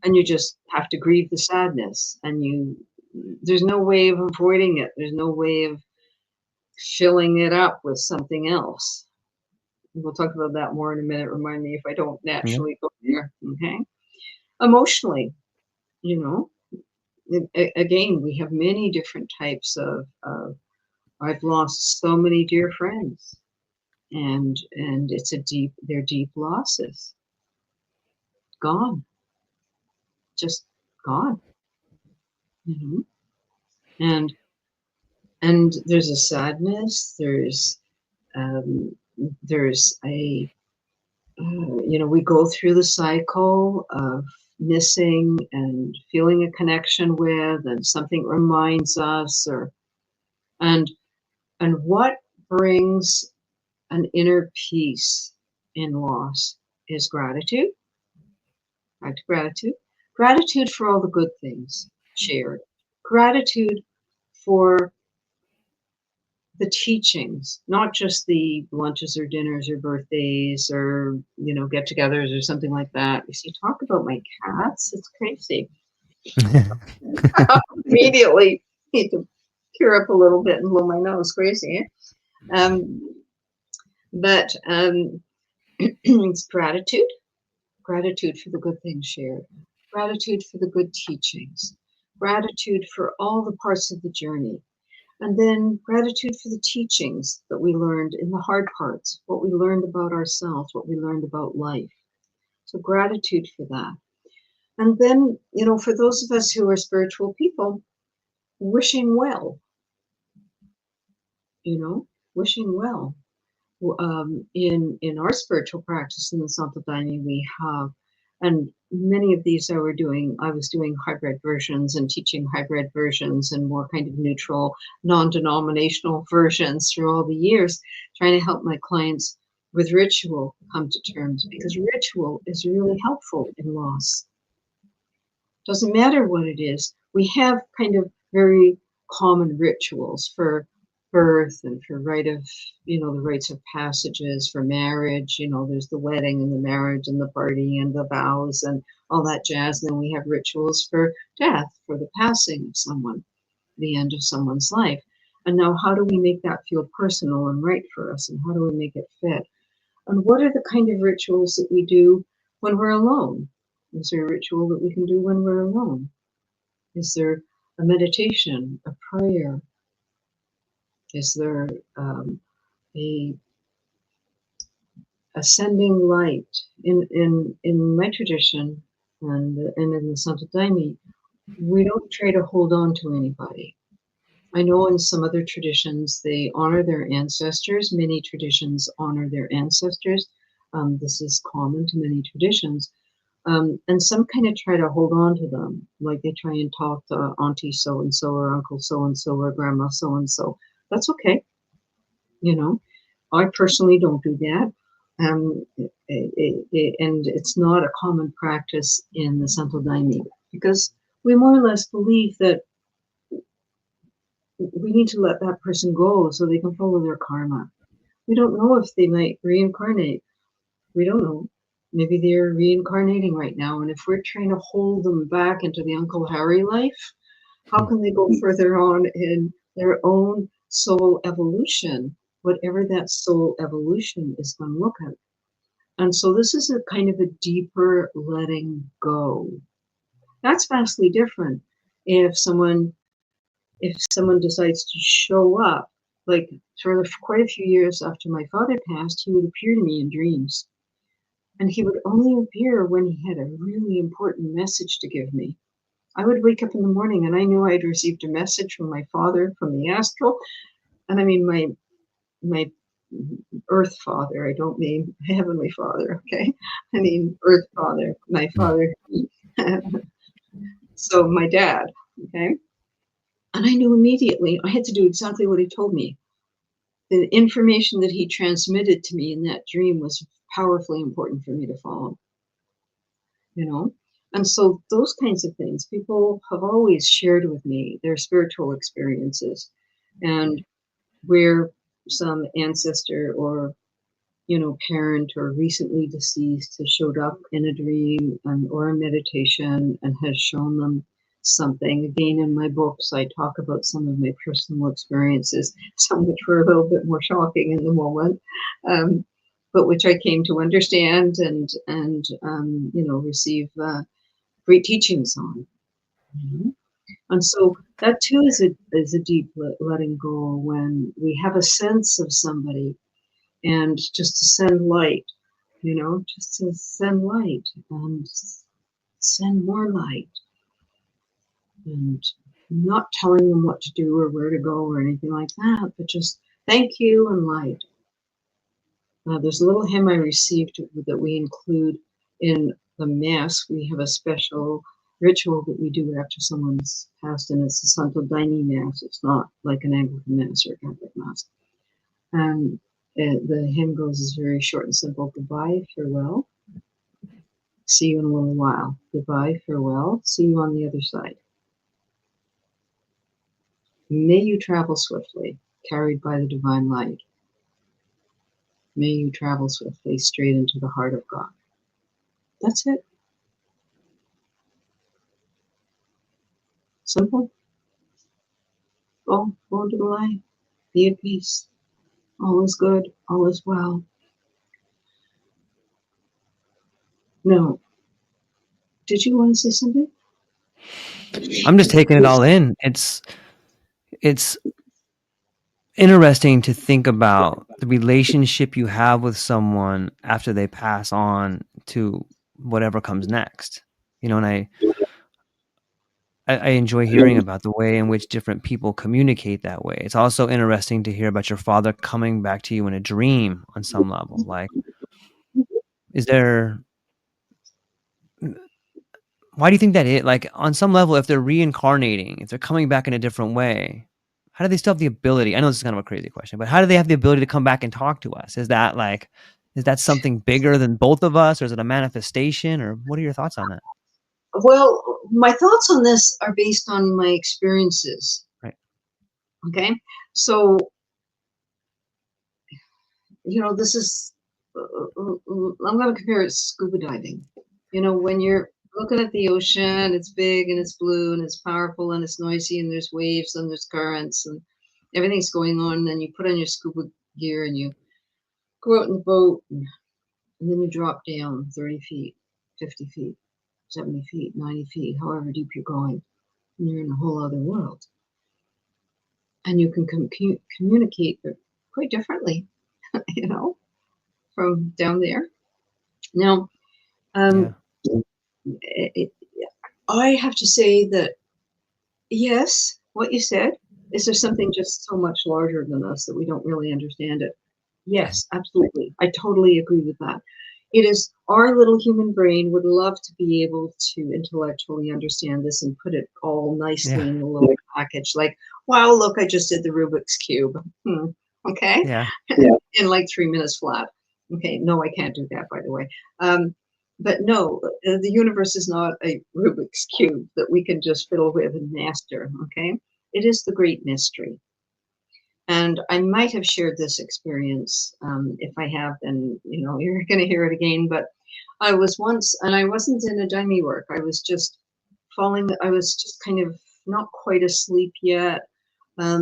And you just have to grieve the sadness, and there's no way of avoiding it. There's no way of filling it up with something else. We'll talk about that more in a minute. Remind me if I don't naturally go there. Okay. Emotionally, again, we have many different types of I've lost so many dear friends, and they're deep losses. Gone. Just gone. And there's a sadness, there's a we go through the cycle of missing and feeling a connection with, and something reminds us, and what brings an inner peace in loss is gratitude. Back to gratitude. Gratitude for all the good things shared. Gratitude for the teachings, not just the lunches or dinners or birthdays or, get-togethers or something like that. You see, talk about my cats, it's crazy. Immediately need to tear up a little bit and blow my nose, crazy. But it's gratitude for the good things shared, gratitude for the good teachings, gratitude for all the parts of the journey, and then gratitude for the teachings that we learned in the hard parts, what we learned about ourselves, what we learned about life. So gratitude for that. And then, for those of us who are spiritual people, wishing well, wishing well. in our spiritual practice in the Santo Daime, we have, and many of these I was doing hybrid versions and teaching hybrid versions and more kind of neutral, non-denominational versions through all the years, trying to help my clients with ritual come to terms, because ritual is really helpful in loss. Doesn't matter what it is. We have kind of very common rituals for birth and for the rites of passages, for marriage. There's the wedding and the marriage and the party and the vows and all that jazz. And then we have rituals for death, for the passing of someone, the end of someone's life. And now how do we make that feel personal and right for us? And how do we make it fit? And what are the kind of rituals that we do when we're alone? Is there a ritual that we can do when we're alone? Is there a meditation, a prayer? Is there a ascending light? In my tradition and in the Santo Daime, we don't try to hold on to anybody. I know in some other traditions they honor their ancestors. Many traditions honor their ancestors. This is common to many traditions. And some kind of try to hold on to them, like they try and talk to auntie so-and-so or uncle so-and-so or grandma so-and-so. That's okay. I personally don't do that. And it's not a common practice in the Santo Daime, because we more or less believe that we need to let that person go so they can follow their karma. We don't know if they might reincarnate. We don't know. Maybe they're reincarnating right now. And if we're trying to hold them back into the Uncle Harry life, how can they go further on in their own soul evolution, whatever that soul evolution is going to look at? And so this is a kind of a deeper letting go. That's vastly different if someone decides to show up, like for quite a few years after my father passed, he would appear to me in dreams. And he would only appear when he had a really important message to give me. I would wake up in the morning and I knew I'd received a message from my father, from the astral. And I mean, my earth father, I don't mean heavenly father, okay? I mean, earth father, my father. So my dad, okay? And I knew immediately I had to do exactly what he told me. The information that he transmitted to me in that dream was powerfully important for me to follow, And so those kinds of things, people have always shared with me their spiritual experiences, and where some ancestor or, parent or recently deceased has showed up in a dream or a meditation and has shown them something. Again, in my books, I talk about some of my personal experiences, some which were a little bit more shocking in the moment, but which I came to understand and receive great teachings on. And so that too is a deep letting go, when we have a sense of somebody, and just to send light, just to send light and send more light, and not telling them what to do or where to go or anything like that, but just thank you and light. There's a little hymn I received that we include in the Mass. We have a special ritual that we do after someone's passed, and it's the Santo Daime Mass. It's not like an Anglican Mass or a Catholic Mass. And the hymn goes is very short and simple. Goodbye, farewell. See you in a little while. Goodbye, farewell. See you on the other side. May you travel swiftly, carried by the divine light. May you travel swiftly straight into the heart of God. That's it. Simple. Go into the light. Be at peace. All is good. All is well. No. Did you want to say something? I'm just taking it all in. It's interesting to think about the relationship you have with someone after they pass on to whatever comes next. And I enjoy hearing about the way in which different people communicate that way. It's also interesting to hear about your father coming back to you in a dream on some level. Like, is there, why do you think that is? Like, on some level, if they're reincarnating, if they're coming back in a different way, how do they still have the ability? I know this is kind of a crazy question, but how do they have the ability to come back and talk to us? Is that something bigger than both of us, or is it a manifestation, or what are your thoughts on that? Well, my thoughts on this are based on my experiences. Right. Okay. So, this is, I'm going to compare it to scuba diving. When you're looking at the ocean, it's big and it's blue and it's powerful and it's noisy and there's waves and there's currents and everything's going on. And then you put on your scuba gear and you go out in the boat and then you drop down 30 feet, 50 feet, 70 feet, 90 feet, however deep you're going. And you're in a whole other world. And you can communicate quite differently, from down there. Now, Yeah. I have to say that, yes, what you said, is there something just so much larger than us that we don't really understand it? Yes, absolutely. I totally agree with that. It is our little human brain would love to be able to intellectually understand this and put it all nicely Yeah. in a little package. Like, wow, look, I just did the Rubik's Cube. Okay. Yeah. In like 3 minutes flat. Okay. No, I can't do that, by the way. But no, the universe is not a Rubik's Cube that we can just fiddle with and master. Okay. It is the great mystery. And I might have shared this experience. If I have, then, you're going to hear it again. But I was once, and I wasn't in a Daime work. I was just kind of not quite asleep yet. I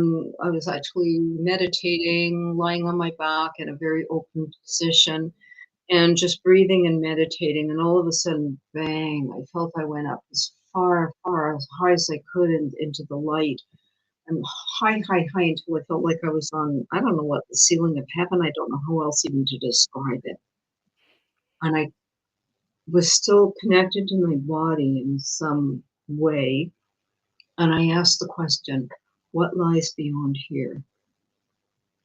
was actually meditating, lying on my back in a very open position and just breathing and meditating. And all of a sudden, bang, I felt I went up as far, far, as high as I could into the light. And high, high, high until I felt like I was on, I don't know what, the ceiling of heaven. I don't know how else even to describe it. And I was still connected to my body in some way. And I asked the question, what lies beyond here?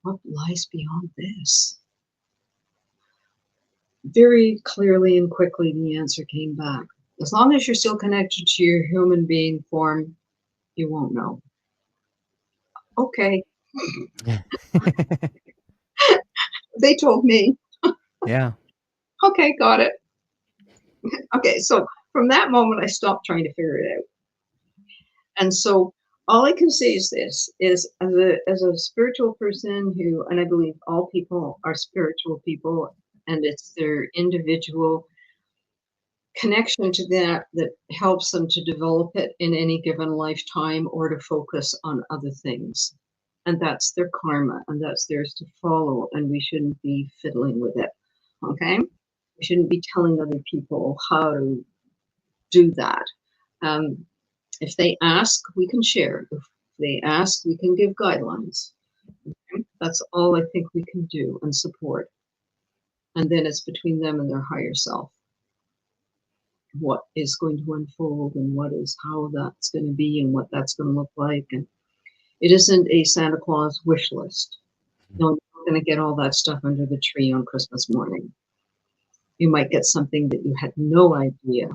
What lies beyond this? Very clearly and quickly, the answer came back. As long as you're still connected to your human being form, you won't know. Okay. They told me. Yeah. Okay, got it. Okay, so from that moment, I stopped trying to figure it out. And so all I can say is this, is as a spiritual person who, and I believe all people are spiritual people, and it's their individual connection to that helps them to develop it in any given lifetime or to focus on other things. And that's their karma, and that's theirs to follow, and we shouldn't be fiddling with it. Okay? We shouldn't be telling other people how to do that. If they ask, we can share. If they ask, we can give guidelines. Okay? That's all I think we can do and support. And then it's between them and their higher self. What is going to unfold and how that's going to be and what that's going to look like. And it isn't a Santa Claus wish list. No, you're not going to get all that stuff under the tree on Christmas morning. You might get something that you had no idea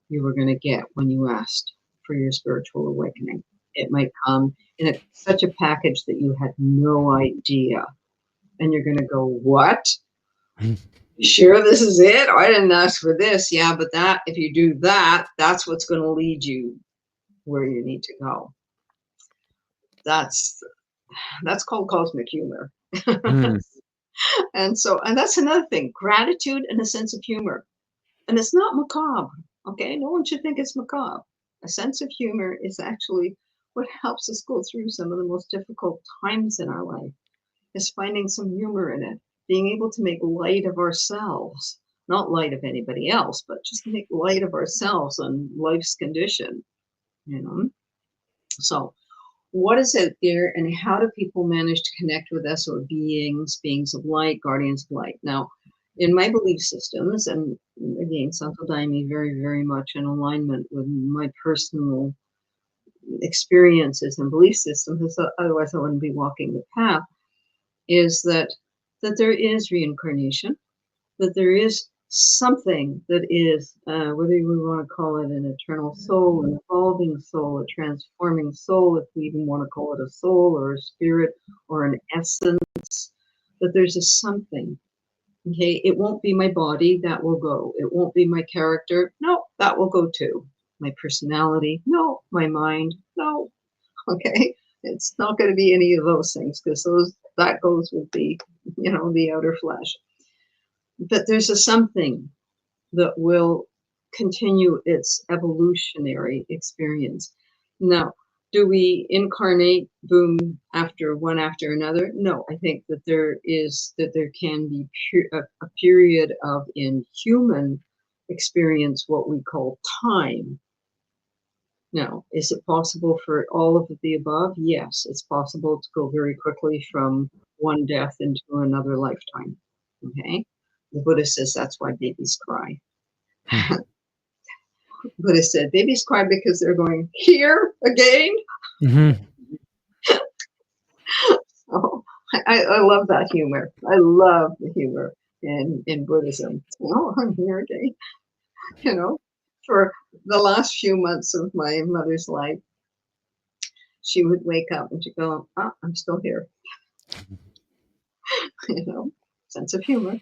you were going to get when you asked for your spiritual awakening. It might come in such a package that you had no idea. And you're going to go, what? Sure, this is it? I didn't ask for this. Yeah, but if you do that, that's what's going to lead you where you need to go. That's called cosmic humor. And that's another thing, gratitude and a sense of humor. And it's not macabre, okay? No one should think it's macabre. A sense of humor is actually what helps us go through some of the most difficult times in our life, is finding some humor in it, being able to make light of ourselves, not light of anybody else, but just make light of ourselves and life's condition, So what is out there, and how do people manage to connect with us, or beings of light, guardians of light? Now, in my belief systems, and again, Santo Daime very, very much in alignment with my personal experiences and belief systems, otherwise I wouldn't be walking the path, is that there is reincarnation, that there is something that is, whether we want to call it an eternal soul, an evolving soul, a transforming soul, if we even want to call it a soul or a spirit or an essence, that there's a something. Okay, it won't be my body, that will go. It won't be my character, no, that will go too. My personality, no. My mind, no. Okay, it's not going to be any of those things, because that goes with the, the outer flesh. But there's a something that will continue its evolutionary experience. Now, do we incarnate, boom, one after another? No, I think that there can be a period of, in human experience, what we call time. Now, is it possible for all of the above? Yes, it's possible to go very quickly from one death into another lifetime. Okay? The Buddha says that's why babies cry. Buddha said babies cry because they're going, here again? Mm-hmm. Oh, I love that humor. I love the humor in Buddhism. Oh, I'm here again. For the last few months of my mother's life, she would wake up and she'd go, I'm still here. Sense of humor.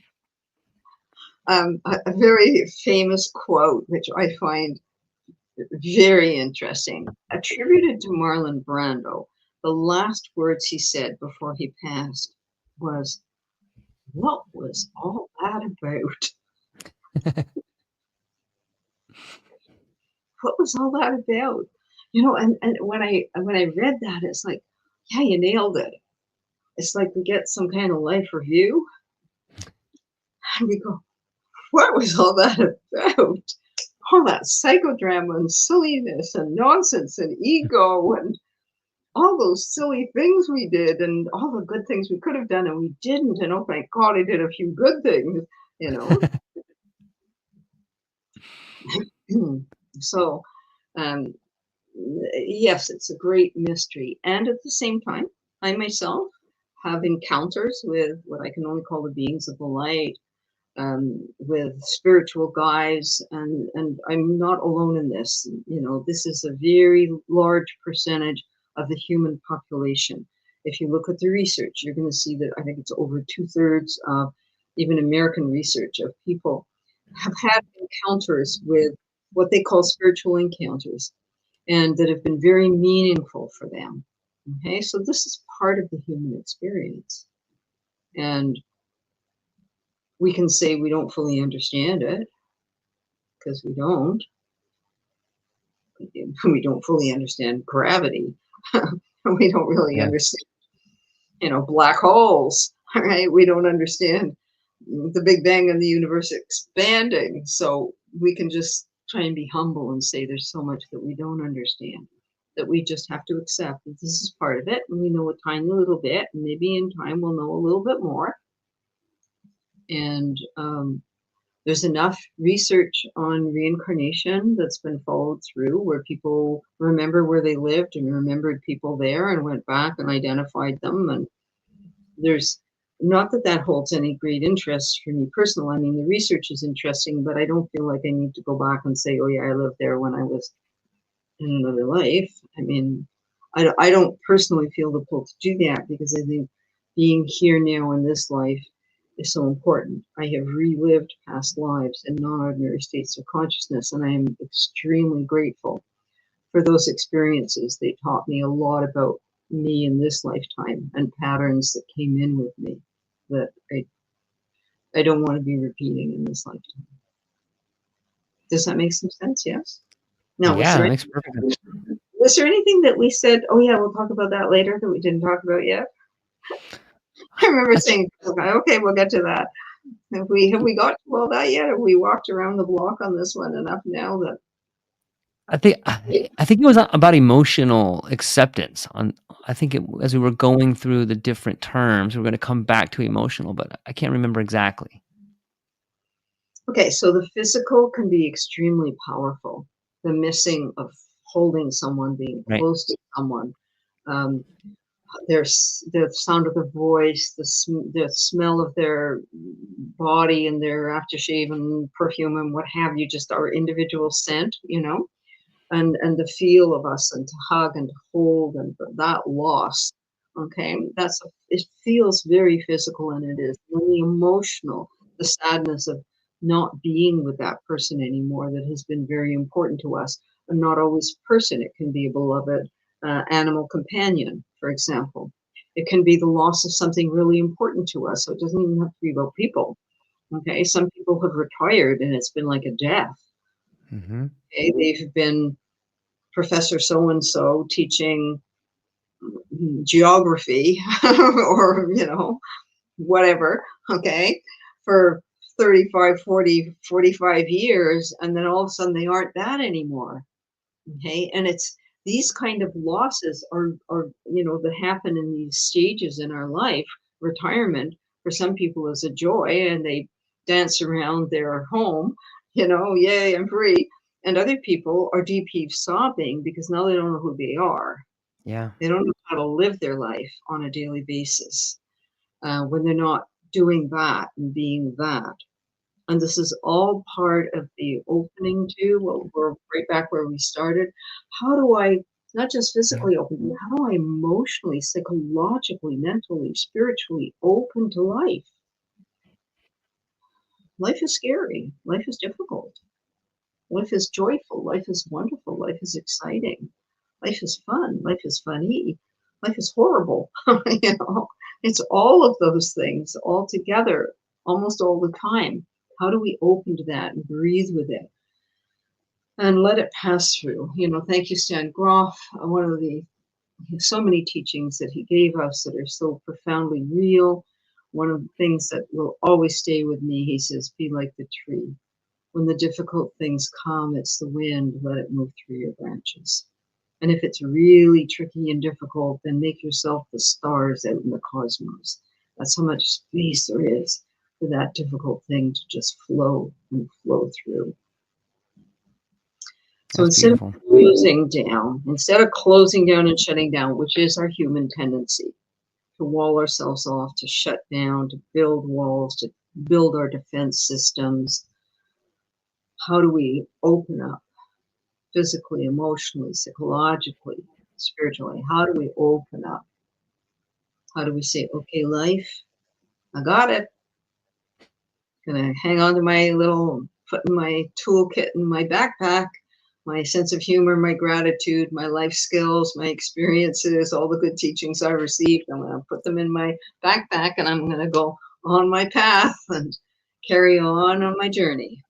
A very famous quote, which I find very interesting, attributed to Marlon Brando. The last words he said before he passed was, "What was all that about?" What was all that about? And when I read that, it's like, yeah, you nailed it. It's like we get some kind of life review, and we go, what was all that about? All that psychodrama and silliness and nonsense and ego and all those silly things we did and all the good things we could have done and we didn't. And oh my God, I did a few good things, So, yes, it's a great mystery. And at the same time, I myself have encounters with what I can only call the beings of the light, with spiritual guides, and I'm not alone in this. This is a very large percentage of the human population. If you look at the research, you're going to see that I think it's over 2/3 of even American research of people have had encounters with what they call spiritual encounters, and that have been very meaningful for them. Okay, so this is part of the human experience. And we can say we don't fully understand it, because we don't. We don't fully understand gravity. We don't really understand, black holes. All right, we don't understand the Big Bang and the universe expanding. So we can just try and be humble and say there's so much that we don't understand, that we just have to accept that this is part of it, and we know a tiny little bit, and maybe in time we'll know a little bit more. And there's enough research on reincarnation that's been followed through, where people remember where they lived and remembered people there and went back and identified them. And there's not that holds any great interest for me personally. I mean, the research is interesting, but I don't feel like I need to go back and say, oh yeah, I lived there when I was in another life. I mean, I don't personally feel the pull to do that, because I think being here now in this life is so important. I have relived past lives in non-ordinary states of consciousness, and I am extremely grateful for those experiences. They taught me a lot about me in this lifetime and patterns that came in with me that I don't want to be repeating in this lifetime. Does that make some sense? Yes? Now, Yeah, that makes perfect sense. Was there anything that we said, oh yeah, we'll talk about that later, that we didn't talk about yet? I remember saying, okay, we'll get to that. Have we got to all that yet? Have we walked around the block on this one enough now that I think it was about emotional acceptance. I think as we were going through the different terms, we're going to come back to emotional, but I can't remember exactly. Okay, so the physical can be extremely powerful. The missing of holding someone, being Right. close to someone. Um, there's the sound of their voice, the smell of their body and their aftershave and perfume and what have you, just our individual scent, and the feel of us, and to hug and to hold, and that loss. Okay, it feels very physical, and it is really emotional. The sadness of not being with that person anymore that has been very important to us, and not always person. It can be a beloved animal companion, for example. It can be the loss of something really important to us. So it doesn't even have to be about people. Okay, some people have retired and it's been like a death. Mm-hmm. Okay, they've been Professor so and so teaching geography or whatever, okay, for 35, 40, 45 years, and then all of a sudden they aren't that anymore. Okay, and it's these kind of losses are that happen in these stages in our life. Retirement for some people is a joy, and they dance around their home, yay, I'm free. And other people are deeply sobbing because now they don't know who they are. Yeah. They don't know how to live their life on a daily basis when they're not doing that and being that. And this is all part of the opening to, well, we're right back where we started. How do I not just Yeah. physically open, but how do I emotionally, psychologically, mentally, spiritually open to life? Life is scary. Life is difficult. Life is joyful. Life is wonderful. Life is exciting. Life is fun. Life is funny. Life is horrible. It's all of those things all together, almost all the time. How do we open to that and breathe with it and let it pass through? Thank you, Stan Grof. One of the so many teachings that he gave us that are so profoundly real. One of the things that will always stay with me, he says, be like the tree. When the difficult things come, it's the wind, let it move through your branches. And if it's really tricky and difficult, then make yourself the stars out in the cosmos. That's how much space there is for that difficult thing to just flow and flow through. So That's instead of beautiful. instead of closing down and shutting down, which is our human tendency, to wall ourselves off, to shut down, to build walls, to build our defense systems, how do we open up physically, emotionally, psychologically, spiritually? How do we open up? How do we say, okay, life, I got it. Gonna hang on to my little, put in my toolkit in my backpack, my sense of humor, my gratitude, my life skills, my experiences, all the good teachings I received. I'm gonna put them in my backpack and I'm gonna go on my path and carry on my journey.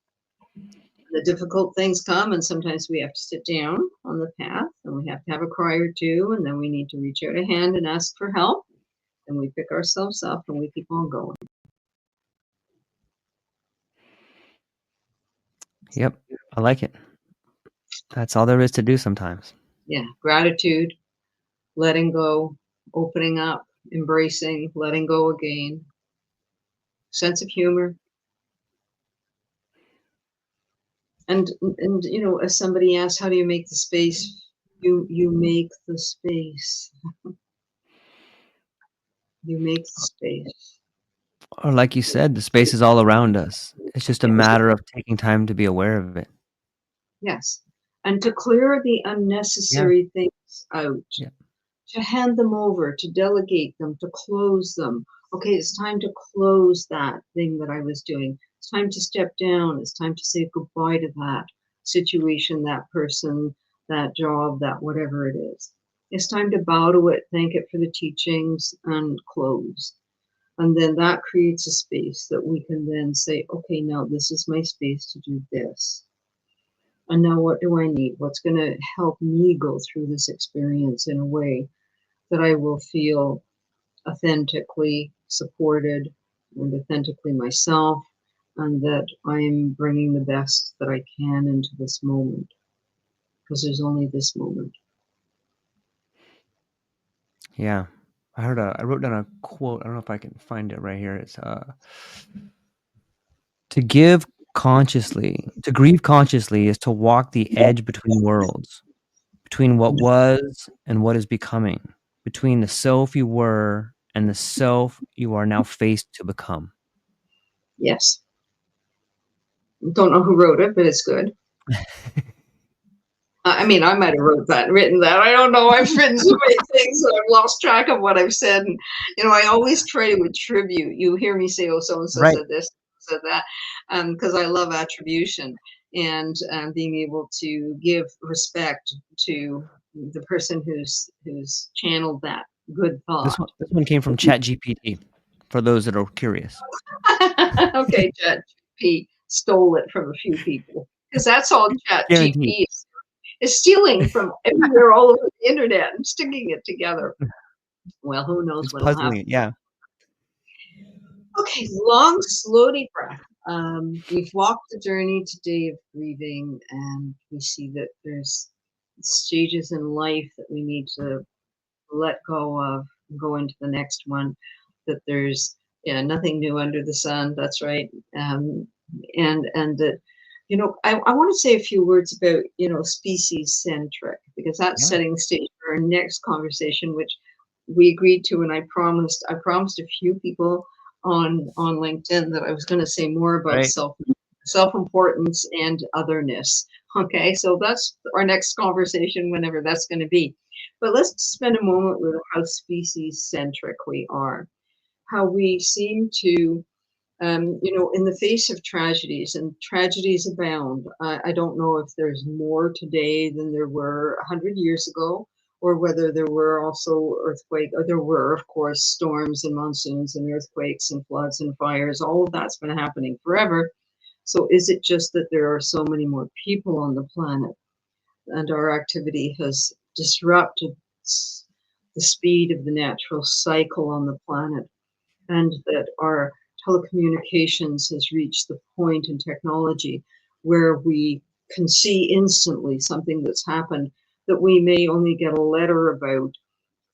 The difficult things come, and sometimes we have to sit down on the path and we have to have a cry or two, and then we need to reach out a hand and ask for help, and we pick ourselves up and we keep on going. Yep. I like it. That's all there is to do sometimes. Yeah, gratitude, letting go, opening up, embracing, letting go again, sense of humor. And as somebody asked, how do you make the space? You make the space. You make the space. Or like you said, the space is all around us. It's just a Yes. matter of taking time to be aware of it. Yes. And to clear the Yeah. unnecessary things out, Yeah. to hand them over, to delegate them, to close them. Okay, it's time to close that thing that I was doing. It's time to step down. It's time to say goodbye to that situation, that person, that job, that whatever it is. It's time to bow to it, thank it for the teachings, and close. And then that creates a space that we can then say, okay, now this is my space to do this. And now what do I need? What's going to help me go through this experience in a way that I will feel authentically supported and authentically myself, and that I'm bringing the best that I can into this moment, because there's only this moment. Yeah. I wrote down a quote. I don't know if I can find it right here. It's to grieve consciously is to walk the edge between worlds. between what was and what is becoming, between the self you were and the self you are now faced to become. Yes. Don't know who wrote it, but it's good. I mean, I might have written that. I don't know. I've written so many things that I've lost track of what I've said. And, I always try to attribute. You hear me say, oh, so-and-so Right. said this, said that, because I love attribution and being able to give respect to the person who's channeled that good thought. This one came from ChatGPT, for those that are curious. Okay, ChatGPT stole it from a few people, because that's all ChatGPT is stealing from everywhere all over the internet and sticking it together. Well, who knows It's what'll puzzling happen. it, yeah. Okay, long, slow, deep breath. We've walked the journey today of grieving, and we see that there's stages in life that we need to let go of and go into the next one, that there's nothing new under the sun. That's right. And that, I want to say a few words about, species centric, because that's setting the stage for our next conversation, which we agreed to. And I promised a few people on LinkedIn that I was going to say more about self-importance and otherness. Okay, so that's our next conversation, whenever that's going to be. But let's spend a moment with how species-centric we are, how we seem to, in the face of tragedies, and tragedies abound. I don't know if there's more today than there were 100 years ago, or whether there were also earthquakes, or there were, of course, storms and monsoons and earthquakes and floods and fires. All of that's been happening forever. So is it just that there are so many more people on the planet, and our activity has disrupted the speed of the natural cycle on the planet, and that our telecommunications has reached the point in technology where we can see instantly something that's happened that we may only get a letter about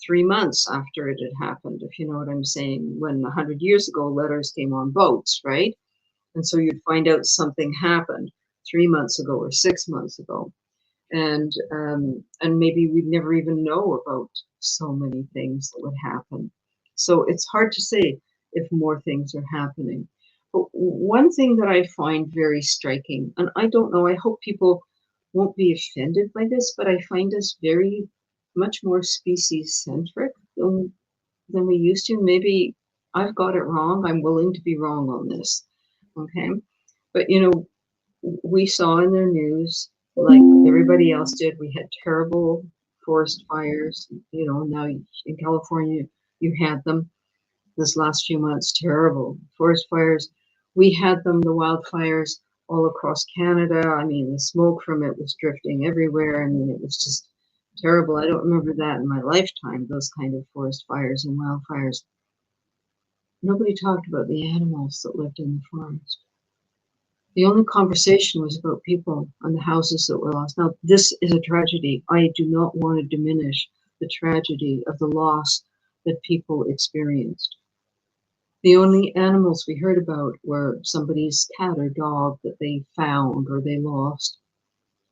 3 months after it had happened, if you know what I'm saying. When 100 years ago, letters came on boats, right? And so you'd find out something happened 3 months ago or 6 months ago. And maybe we'd never even know about so many things that would happen. So it's hard to say if more things are happening. But one thing that I find very striking, and I don't know, I hope people won't be offended by this, but I find us very much more species-centric than we used to. Maybe I've got it wrong. I'm willing to be wrong on this. Okay. But, we saw in the news, like everybody else did, we had terrible forest fires. Now in California, you had them this last few months, terrible forest fires. We had them, the wildfires, all across Canada. I mean, the smoke from it was drifting everywhere. I mean, it was just terrible. I don't remember that in my lifetime, those kind of forest fires and wildfires. Nobody talked about the animals that lived in the forest. The only conversation was about people and the houses that were lost. Now, this is a tragedy. I do not want to diminish the tragedy of the loss that people experienced. The only animals we heard about were somebody's cat or dog that they found or they lost.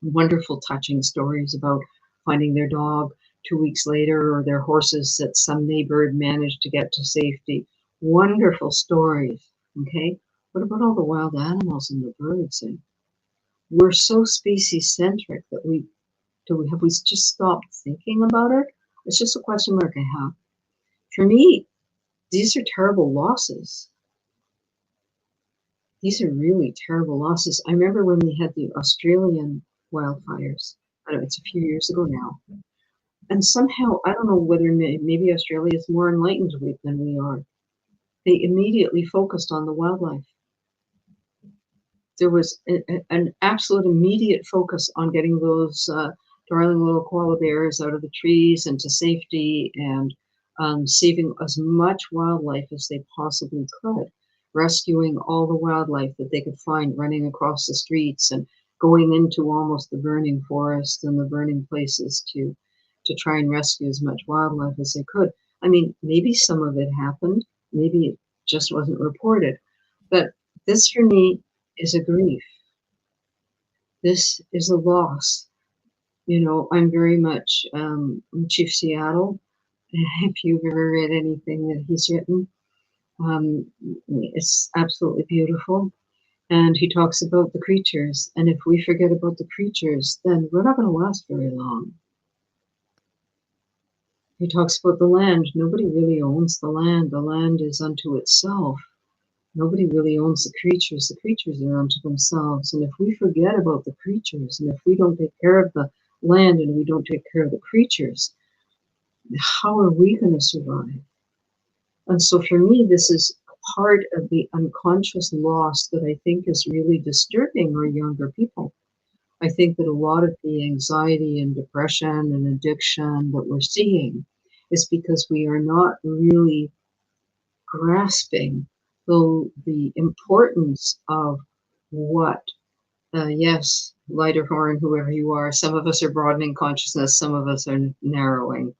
Wonderful, touching stories about finding their dog 2 weeks later, or their horses that some neighbor had managed to get to safety. Wonderful stories, okay? What about all the wild animals and the birds? And we're so species-centric that have we just stopped thinking about it? It's just a question mark I have. For me, these are terrible losses. These are really terrible losses. I remember when we had the Australian wildfires. I don't know, it's a few years ago now. And somehow, I don't know whether maybe Australia is more enlightened than we are. They immediately focused on the wildlife. There was an absolute immediate focus on getting those darling little koala bears out of the trees and to safety, and saving as much wildlife as they possibly could, rescuing all the wildlife that they could find running across the streets and going into almost the burning forests and the burning places to try and rescue as much wildlife as they could. I mean, maybe some of it happened, maybe it just wasn't reported, but this for me is a grief. This is a loss I'm very much Chief Seattle. If you've ever read anything that he's written, it's absolutely beautiful. And he talks about the creatures. And if we forget about the creatures, then we're not going to last very long. He talks about the land. Nobody really owns the land. The land is unto itself. Nobody really owns the creatures. The creatures are unto themselves. And if we forget about the creatures, and if we don't take care of the land and we don't take care of the creatures, how are we going to survive? And so for me, this is part of the unconscious loss that I think is really disturbing our younger people. I think that a lot of the anxiety and depression and addiction that we're seeing is because we are not really grasping the importance of what, yes, lighter horn, whoever you are, some of us are broadening consciousness, some of us are narrowing.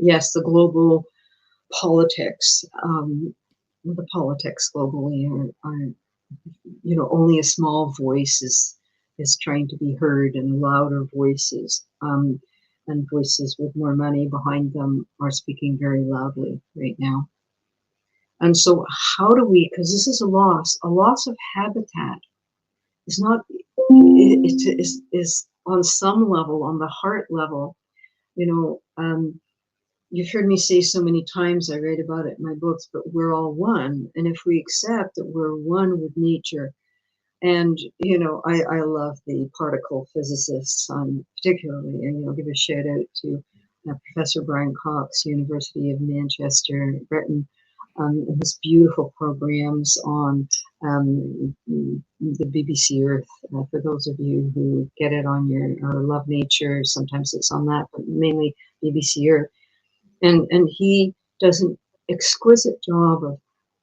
Yes, the global politics, the politics globally are only a small voice is trying to be heard, and louder voices and voices with more money behind them are speaking very loudly right now. And so how do we, because this is a loss of habitat is not, it is on some level, on the heart level, you've heard me say so many times, I write about it in my books, but we're all one. And if we accept that we're one with nature, and, I love the particle physicists, particularly, and give a shout out to Professor Brian Cox, University of Manchester, Britain, and his beautiful programs on the BBC Earth. For those of you who get it on or love nature, sometimes it's on that, but mainly BBC Earth. And he does an exquisite job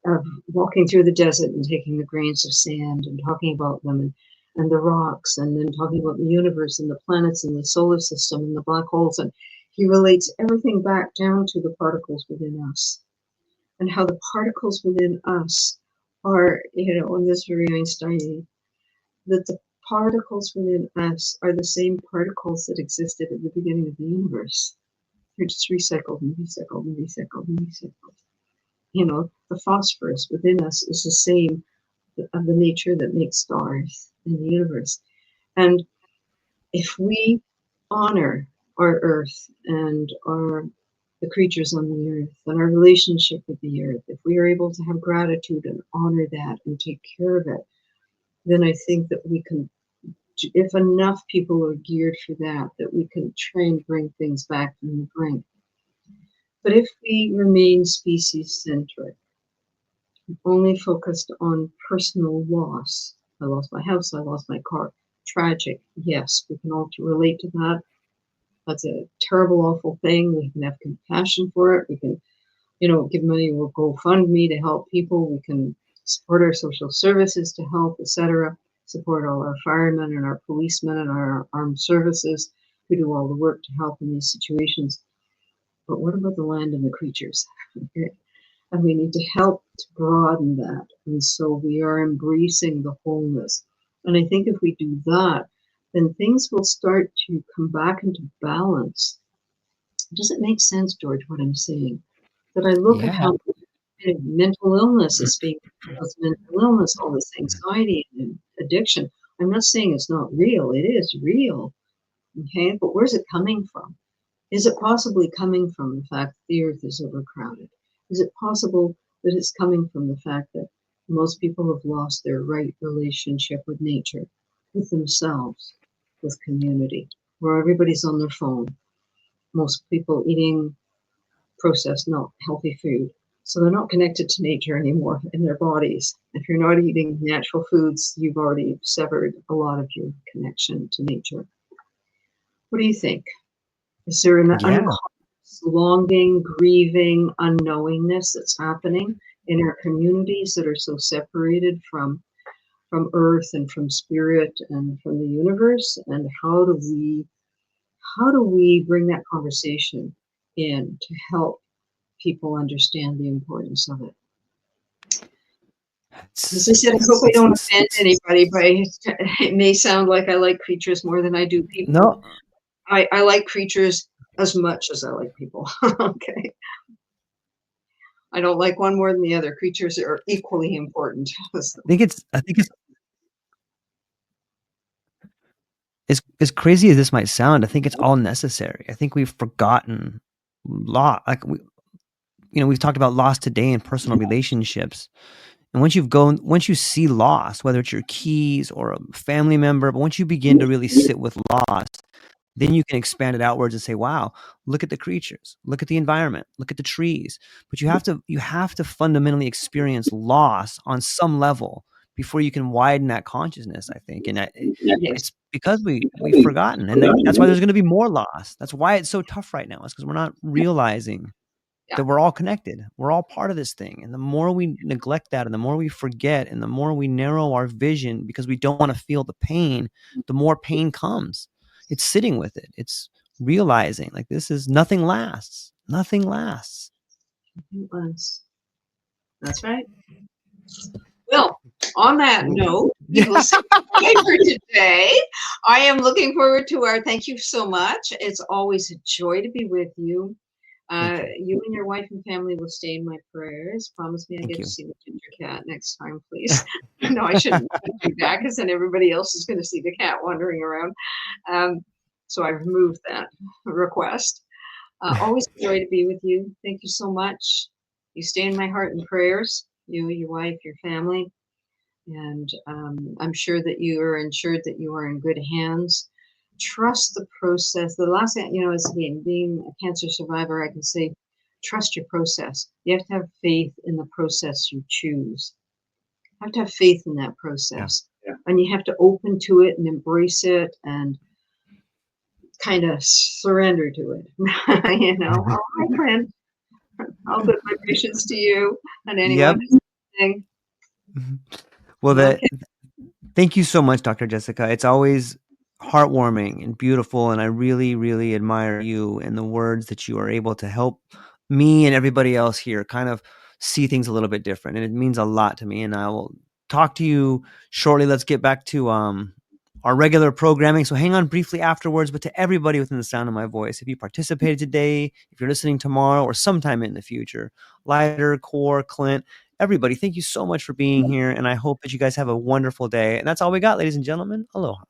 of walking through the desert and taking the grains of sand and talking about them and the rocks, and then talking about the universe and the planets and the solar system and the black holes. And he relates everything back down to the particles within us, and how the particles within us are, in this very Einstein, that the particles within us are the same particles that existed at the beginning of the universe. They're just recycled and recycled and recycled and recycled. The phosphorus within us is the same of the nature that makes stars in the universe. And if we honor our earth and the creatures on the earth and our relationship with the earth, if we are able to have gratitude and honor that and take care of it, then I think that we can, if enough people are geared for that we can try and bring things back from the brink. But if we remain species-centric, only focused on personal loss, I lost my house, I lost my car, tragic, yes, we can all relate to that. That's a terrible, awful thing. We can have compassion for it. We can, give money, we'll GoFundMe to help people. We can support our social services to help, etc. Support all our firemen and our policemen and our armed services who do all the work to help in these situations. But what about the land and the creatures? And we need to help to broaden that. And so we are embracing the wholeness. And I think if we do that, then things will start to come back into balance. Does it make sense, George, what I'm saying? That I look at how mental illness is being caused, mental illness, all this anxiety and addiction. I'm not saying it's not real. It is real. Okay, but where's it coming from? Is it possibly coming from the fact that the earth is overcrowded? Is it possible that it's coming from the fact that most people have lost their right relationship with nature, with themselves, with community, where everybody's on their phone? Most people eating processed, not healthy food. So they're not connected to nature anymore in their bodies. If you're not eating natural foods, you've already severed a lot of your connection to nature. What do you think? Is there an unconscious longing, grieving, unknowingness that's happening in our communities that are so separated from earth and from spirit and from the universe? And how do we bring that conversation in to help people understand the importance of it? As I said, I hope I don't offend anybody, but it may sound like I like creatures more than I do people. No, I like creatures as much as I like people. Okay. I don't like one more than the other. Creatures are equally important. I think it's as crazy as this might sound, I think it's all necessary. I think we've forgotten we've talked about loss today in personal relationships. And once you see loss, whether it's your keys or a family member, but once you begin to really sit with loss, then you can expand it outwards and say, wow, look at the creatures, look at the environment, look at the trees. But you have to fundamentally experience loss on some level before you can widen that consciousness, I think. And it's because we've forgotten. And that's why there's going to be more loss. That's why it's so tough right now. It's because we're not realizing that we're all connected. We're all part of this thing. And the more we neglect that and the more we forget and the more we narrow our vision because we don't want to feel the pain, the more pain comes. It's sitting with it. It's realizing like nothing lasts. Nothing lasts. That's right. Well, on that note, we will say goodbye for today. I am looking forward to thank you so much. It's always a joy to be with you. You and your wife and family will stay in my prayers. Promise me I get to see the ginger cat next time, please. No, I shouldn't do that because then everybody else is going to see the cat wandering around. So I removed that request. Always a joy to be with you. Thank you so much. You stay in my heart and prayers, you, your wife, your family. And I'm sure that you are ensured that you are in good hands. Trust the process. The last thing, is being a cancer survivor, I can say, trust your process. You have to have faith in the process you choose. You have to have faith in that process. Yeah. And you have to open to it and embrace it and kind of surrender to it. Oh, my friend, all good vibrations to you and anyone listening. Well, thank you so much, Dr. Jessica. It's always heartwarming and beautiful, and I really, really admire you and the words that you are able to help me and everybody else here kind of see things a little bit different, and it means a lot to me. And I will talk to you shortly. Let's get back to our regular programming, so hang on briefly afterwards. But to everybody within the sound of my voice, if you participated today, if you're listening tomorrow or sometime in the future, Lighter, Core, Clint, everybody, thank you so much for being here, and I hope that you guys have a wonderful day. And that's all we got, ladies and gentlemen. Aloha.